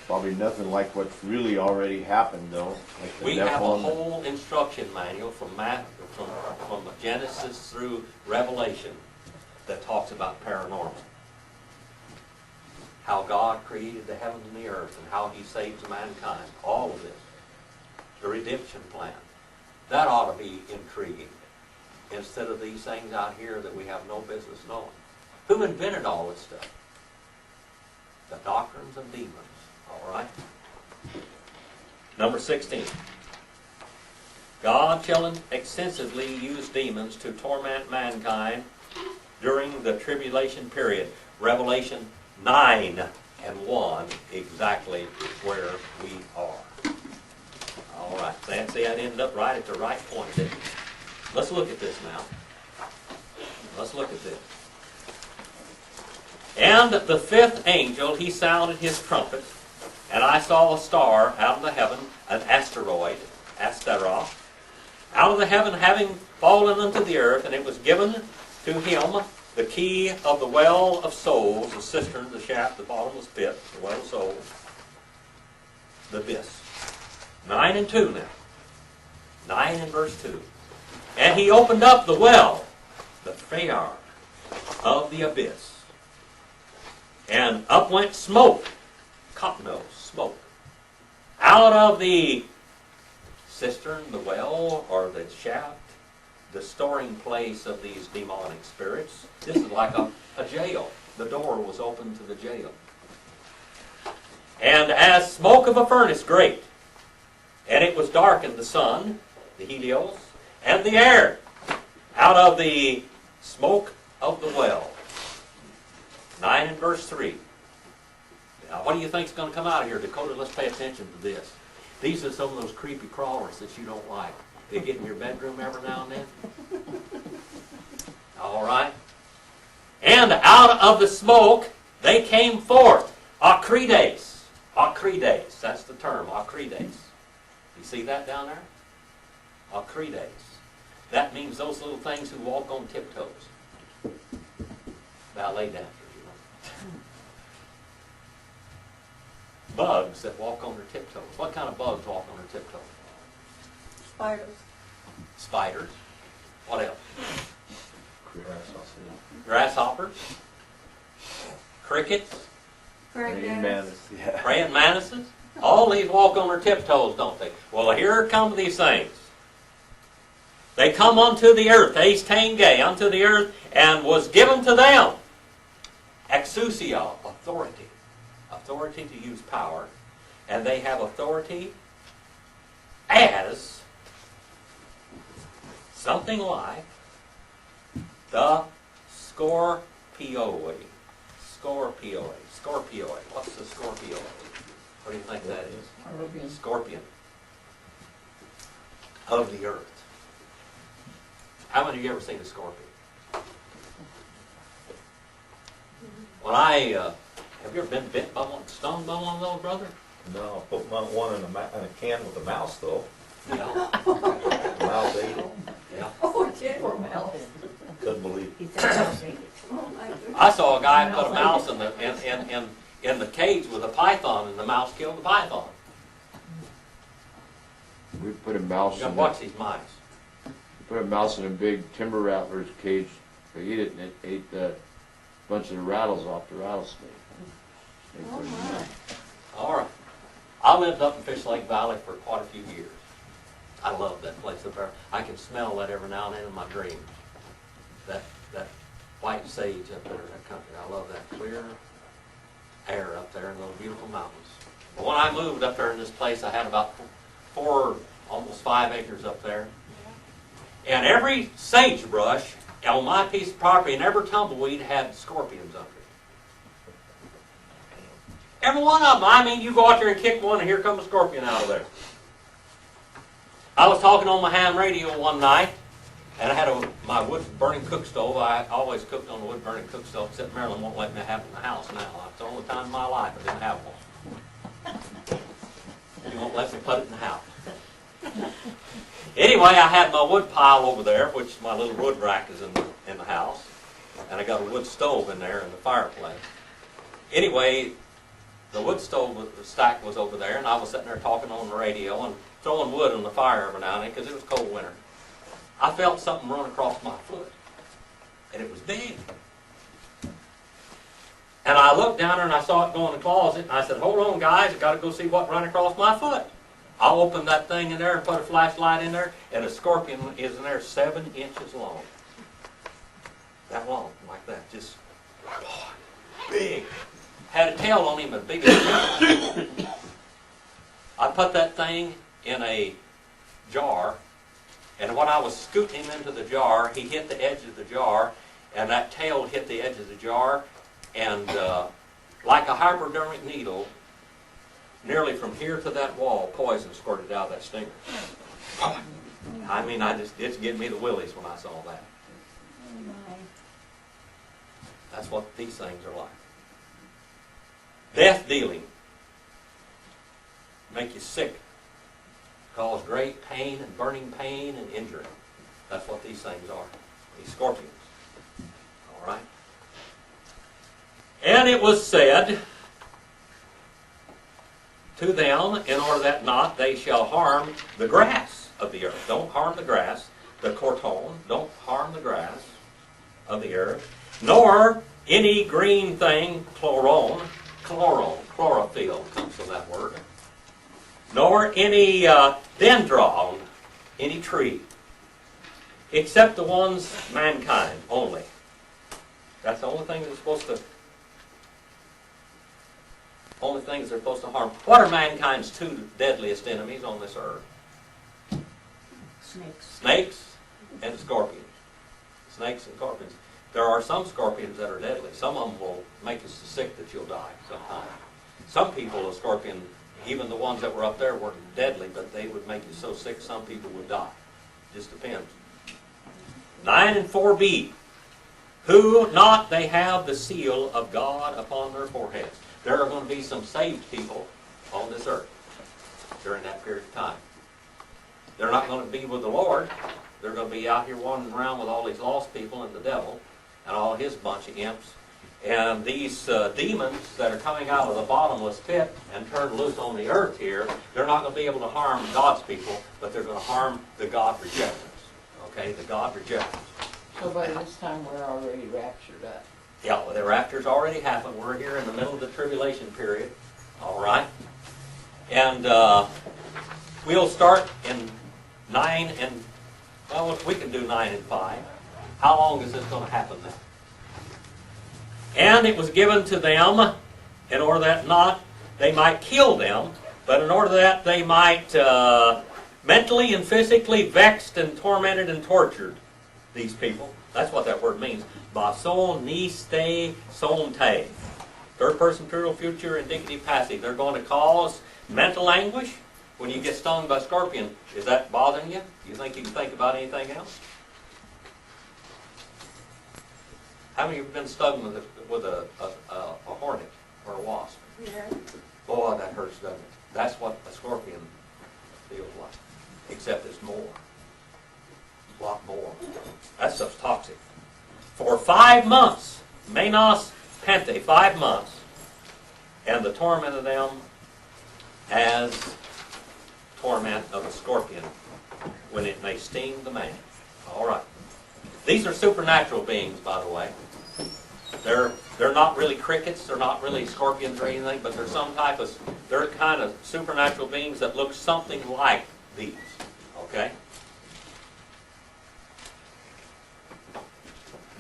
Probably nothing like what's really already happened, though. Like the We have a Nephilim. whole instruction manual from Genesis through Revelation that talks about paranormal. How God created the heavens and the earth and how He saves mankind. All of this. The redemption plan. That ought to be intriguing. Instead of these things out here that we have no business knowing. Who invented all this stuff? The doctrines of demons. All right? Number 16. God shall extensively use demons to torment mankind during the tribulation period. Revelation 9 and 1 exactly is where we are. All right. See, I ended up right at the right point, didn't I? Let's look at this now. Let's look at this. And the fifth angel, he sounded his trumpet, and I saw a star out of the heaven, an asteroid, asteroth, out of the heaven having fallen unto the earth, and it was given to him the key of the well of souls, the cistern, the shaft, the bottomless pit, the well of souls, the abyss. 9 and 2 now. 9 and verse 2. And he opened up the well, the fayar of the abyss. And up went smoke, copno, smoke, out of the cistern, the well, or the shaft, the storing place of these demonic spirits. This is like a jail. The door was open to the jail. And as smoke of a furnace great, and it was darkened the sun, the helios, and the air, out of the smoke of the well. 9 and verse 3. Now, what do you think is going to come out of here, Dakota? Let's pay attention to this. These are some of those creepy crawlers that you don't like. They get in your bedroom every now and then. All right. And out of the smoke they came forth. Akrides. Akrides. That's the term. Akrides. You see that down there? Akrides. That means those little things who walk on tiptoes. Ballet dancers, you know. Bugs that walk on their tiptoes. What kind of bugs walk on their tiptoes? Spiders. Spiders. What else? Grasshoppers. Grasshoppers. Crickets. Praying mantis, yeah. Praying mantises. All these walk on their tiptoes, don't they? Well, here come these things. They come unto the earth, Ace Tangay, unto the earth, and was given to them exousia, authority. Authority to use power. And they have authority as something like the Scorpioi. Scorpioi. Scorpioi. What's the Scorpioi? What do you think that is? Scorpion. Of the earth. How many of you ever seen a scorpion? When have you ever been bit by one, stung by one of those, brother? No, put one in a can with a mouse, though. Yeah. The mouse ate it. Yeah. Oh, poor mouse. Couldn't believe it. He said, "Don't say it." I saw a guy put a mouse in the cage with a python, and the mouse killed the python. We put a mouse You gotta in watch these mice. put a mouse in a big timber rattler's cage to eat it, and it ate a bunch of the rattles off the rattlesnake. They put it in there. All right. I lived up in Fish Lake Valley for quite a few years. I love that place up there. I can smell that every now and then in my dreams. That white sage up there in that country. I love that clear air up there in those beautiful mountains. But when I moved up there in this place, I had about 4, almost 5 acres up there. And every sagebrush on my piece of property and every tumbleweed had scorpions under it. Every one of them. I mean, you go out there and kick one, and here comes a scorpion out of there. I was talking on my ham radio one night, and I had my wood-burning cook stove. I always cooked on a wood-burning cook stove, except Marilyn won't let me have it in the house now. That's the only time in my life I didn't have one. She won't let me put it in the house. Anyway, I had my wood pile over there, which my little wood rack is in the house, and I got a wood stove in there in the fireplace. Anyway, the wood stove stack was over there, and I was sitting there talking on the radio and throwing wood on the fire every now and then because it was cold winter. I felt something run across my foot, and it was big. And I looked down there and I saw it go in the closet, and I said, hold on, guys, I got to go see what ran across my foot. I opened that thing in there and put a flashlight in there, and a scorpion is in there 7 inches long. That long, like that, just big. Had a tail on him as big as a gun. I put that thing in a jar, and when I was scooting him into the jar, he hit the edge of the jar, and that tail hit the edge of the jar, and like a hypodermic needle, nearly from here to that wall, poison squirted out of that stinger. I mean, it's getting me the willies when I saw that. Oh my. That's what these things are like. Death dealing. Make you sick. Cause great pain and burning pain and injury. That's what these things are. These scorpions. All right. And it was said to them, in order that not they shall harm the grass of the earth. Don't harm the grass. The corton. Don't harm the grass of the earth. Nor any green thing, chlorophyll comes from that word. Nor any dendron, any tree, except the ones mankind only. That's the only thing that's supposed to. Only things they're supposed to harm. What are mankind's two deadliest enemies on this earth? Snakes. Snakes and scorpions. Snakes and scorpions. There are some scorpions that are deadly. Some of them will make you so sick that you'll die sometime. Some people, a scorpion, even the ones that were up there weren't deadly, but they would make you so sick some people would die. Just depends. 9 and 4b. Who not they have the seal of God upon their foreheads. There are going to be some saved people on this earth during that period of time. They're not going to be with the Lord. They're going to be out here wandering around with all these lost people and the devil and all his bunch of imps. And these demons that are coming out of the bottomless pit and turned loose on the earth here, they're not going to be able to harm God's people, but they're going to harm the God rejectors. Okay, the God rejectors. So by this time, we're already raptured up. Yeah, well, the rapture's already happened. We're here in the middle of the tribulation period. All right? And we'll start in 9 and, well, we can do 9 and 5. How long is this going to happen then? And it was given to them in order that not they might kill them, but in order that they might mentally and physically vexed and tormented and tortured these people. That's what that word means. Bason, niste, sonte. Third person plural future indicative passive. They're going to cause mental anguish when you get stung by a scorpion. Is that bothering you? Do you think you can think about anything else? How many of you have been stung with a hornet or a wasp? Yeah. Boy, that hurts, doesn't it? That's what a scorpion feels like. Except it's more. A lot more. That stuff's toxic. For 5 months, menos pente, 5 months, and the torment of them as torment of a scorpion when it may sting the man. All right. These are supernatural beings, by the way. They're not really crickets, they're not really scorpions or anything, but they're kind of supernatural beings that look something like these. Okay?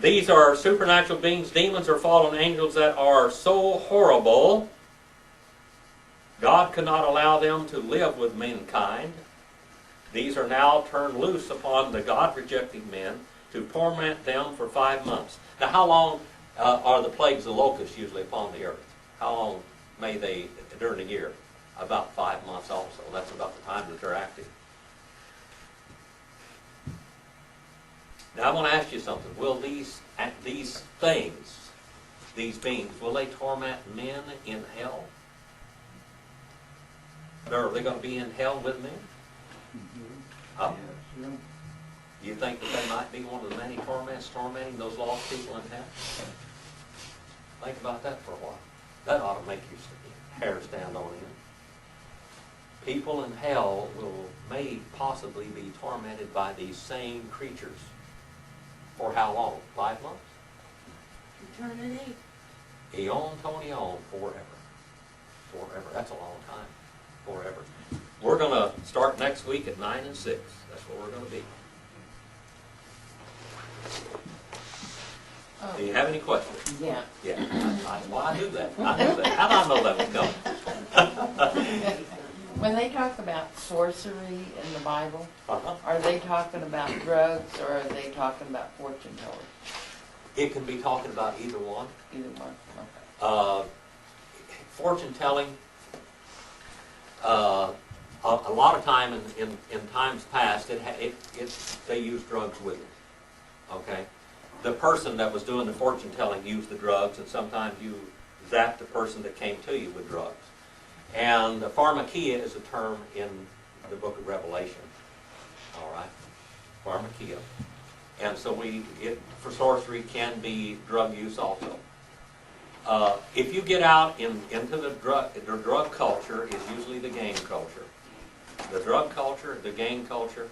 These are supernatural beings, demons or fallen angels that are so horrible, God could not allow them to live with mankind. These are now turned loose upon the God-rejecting men to torment them for 5 months. Now, how long are the plagues of locusts usually upon the earth? How long may they, during the year? About 5 months also. That's about the time that they're active. Now, I want to ask you something. Will these things, these beings, will they torment men in hell? Are they going to be in hell with men? Huh? You think that they might be one of the many tormenting those lost people in hell? Think about that for a while. That ought to make your hair stand on end. People in hell may possibly be tormented by these same creatures. For how long? 5 months? Eternity. Eon to eon, forever. Forever. That's a long time. Forever. We're going to start next week at 9 and 6. That's where we're going to be. Do you have any questions? Yeah. Yeah. Well, I knew that. I knew that. How did I know that was coming? When they talk about sorcery in the Bible, Uh-huh. are they talking about drugs or are they talking about fortune tellers? It can be talking about either one. Either one. Okay. Fortune telling, a lot of time in times past, they used drugs with it. Okay? The person that was doing the fortune telling used the drugs, and sometimes you zapped the person that came to you with drugs. And the pharmakia is a term in the book of Revelation. All right? Pharmakia. And so for sorcery can be drug use also. If you get out into the drug culture is usually the gang culture. The drug culture, the gang culture,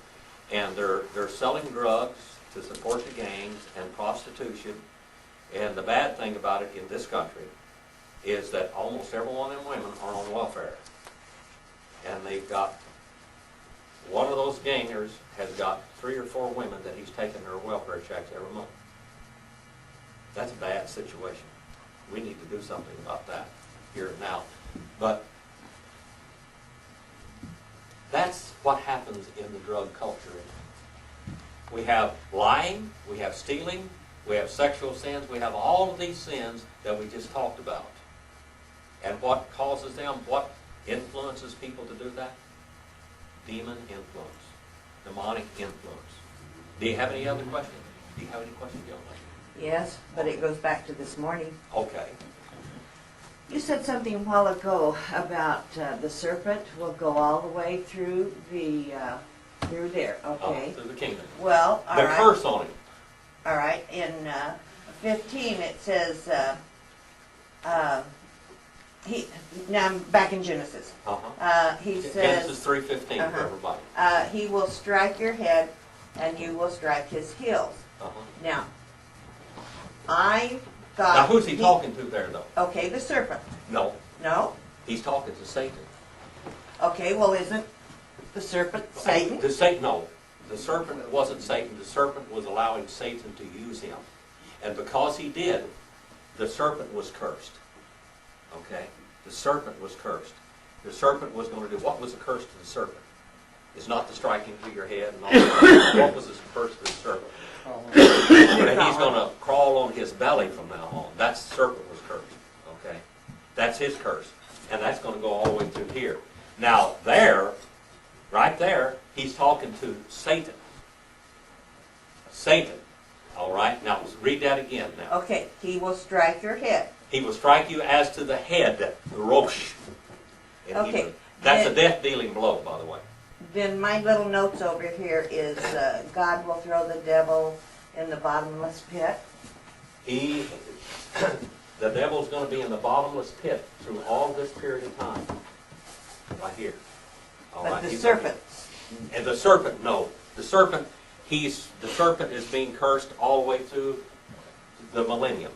and they're selling drugs to support the gangs and prostitution. And the bad thing about it in this country is that almost every one of them women are on welfare. And they've got, one of those gangers has got 3 or 4 women that he's taking their welfare checks every month. That's a bad situation. We need to do something about that here and now. But that's what happens in the drug culture. We have lying, we have stealing, we have sexual sins, we have all of these sins that we just talked about. And what causes them, what influences people to do that? Demon influence, demonic influence. Do you have any other questions? Do you have any questions, young lady? Yes, but it goes back to this morning. Okay. You said something a while ago about the serpent will go all the way through through there. Okay. Through the kingdom. Well, all The right. curse on him. All right. In 15, it says now I'm back in Genesis. He says Genesis 3:15 for everybody. he will strike your head, and you will strike his heels. Now, I thought. Now, who's he talking to there, though? Okay, the serpent. No, No. he's talking to Satan. Okay, well, isn't the serpent Satan? The Satan, no. The serpent wasn't Satan. The serpent was allowing Satan to use him. And because he did, the serpent was cursed. Okay? The serpent was cursed. The serpent was going to do, what was the curse to the serpent? It's not the striking to your head and all that. What was the curse to the serpent? That he's going to crawl on his belly from now on. That's the serpent was cursed. Okay? That's his curse. And that's going to go all the way through here. Now, right there, he's talking to Satan. Satan. All right? Now, read that again now. Okay, he will strike your head. He will strike you as to the head, the rosh. in Okay. Hebrew. That's a Then- death-dealing blow, by the way. Then my little notes over here is God will throw the devil in the bottomless pit. The devil's going to be in the bottomless pit through all this period of time. Right here. All But right, the he's- serpent, And the serpent, no. The serpent is being cursed all the way through the millennium.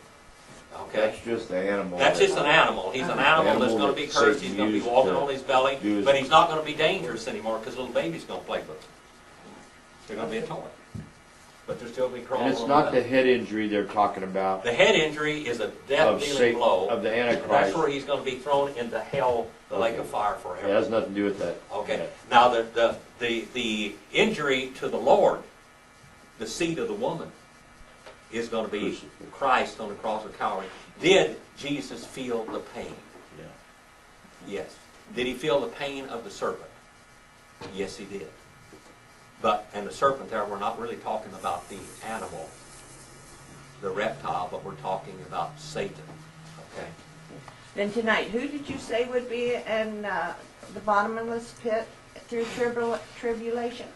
Okay? That's just the animal. That's just an animal. He's an animal that's going to be cursed. He's going to be walking on his belly, but he's not going to be dangerous anymore because little babies going to play with him. They're going to be a toy. But they're still be crawling And it's on not the belly. head injury they're talking about The head injury is a of death-dealing Satan, blow. of the That's Antichrist. where he's going to be thrown into hell, the lake of fire It forever. has nothing to do with that. Okay. Now the injury to the Lord, the seed of the woman, is going to be Christ on the cross of Calvary. Did Jesus feel the pain? Yeah. Yes. Did he feel the pain of the serpent? Yes, he did. And the serpent there, we're not really talking about the animal, the reptile, but we're talking about Satan. Okay. then tonight, who did you say would be in the bottomless pit through tribulation?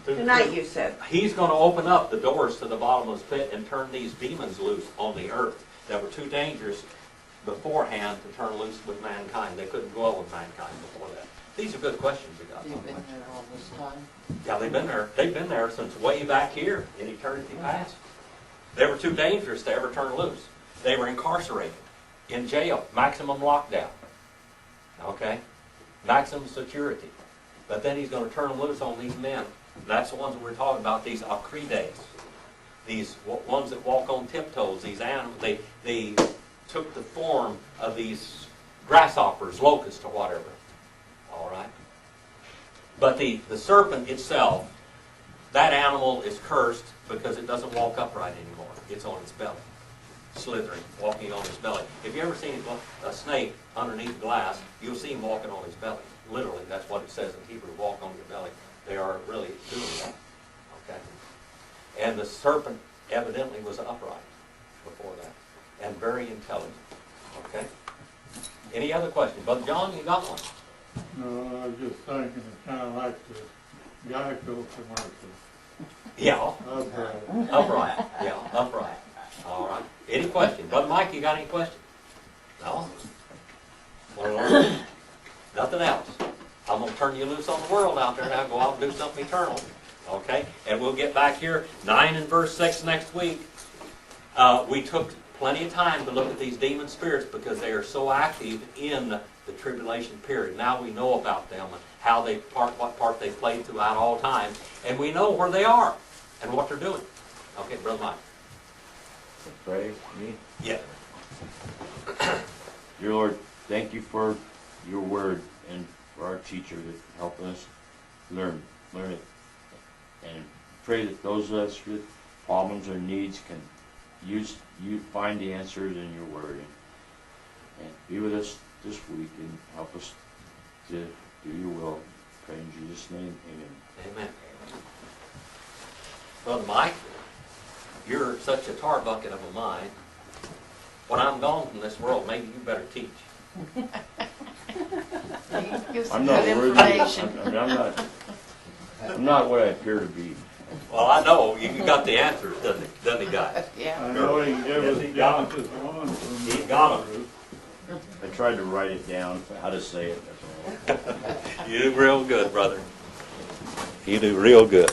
Tonight, you said. He's going to open up the doors to the bottomless pit and turn these demons loose on the earth that were too dangerous beforehand to turn loose with mankind. They couldn't dwell with mankind before that. These are good questions you got. You've been here all this time. Yeah, they've been there. They've been there since way back here in eternity past. They were too dangerous to ever turn loose. They were incarcerated, in jail, maximum lockdown. Okay? Maximum security. But then he's going to turn them loose on these men. That's the ones that we're talking about, these Akrides. These ones that walk on tiptoes, these animals. They took the form of these grasshoppers, locusts, or whatever. All right? But the serpent itself, that animal is cursed because it doesn't walk upright anymore. It's on its belly, slithering, walking on its belly. If you ever seen a snake underneath glass, you'll see him walking on his belly. Literally, that's what it says in Hebrew, walk on your belly. They are really doing that. Okay? And the serpent evidently was upright before that, and very intelligent. Okay? Any other questions? Brother John, you got one? No, I was just thinking it's kind of like the Geico commercial. Yeah. Upright. Upright. Yeah, upright. All right. Any questions? Brother Mike, you got any questions? No? Well, nothing else. I'm going to turn you loose on the world out there now. Go out and do something eternal. Okay? And we'll get back here, 9 and verse 6 next week. We took plenty of time to look at these demon spirits because they are so active in the tribulation period. Now we know about them and how what part they played throughout all time. And we know where they are and what they're doing. Okay, Brother Mike. Pray, me. Yeah. Dear Lord, thank you for your word and for our teacher that helped us learn it. And pray that those of us with problems or needs can you find the answers in your word. And be with us this week and help us to do your will. Pray in Jesus' name, amen. Amen. Brother Mike, you're such a tar bucket of a mind. When I'm gone from this world, maybe you better teach. Give some I'm not good worthy. information. I'm not what I appear to be. Well, I know you got the answers, doesn't he, guys? Yeah. I know he can give Yes, us he got Genesis 1 from He got 'em. I tried to write it down, how to say it, that's all. You do real good, brother. You do real good.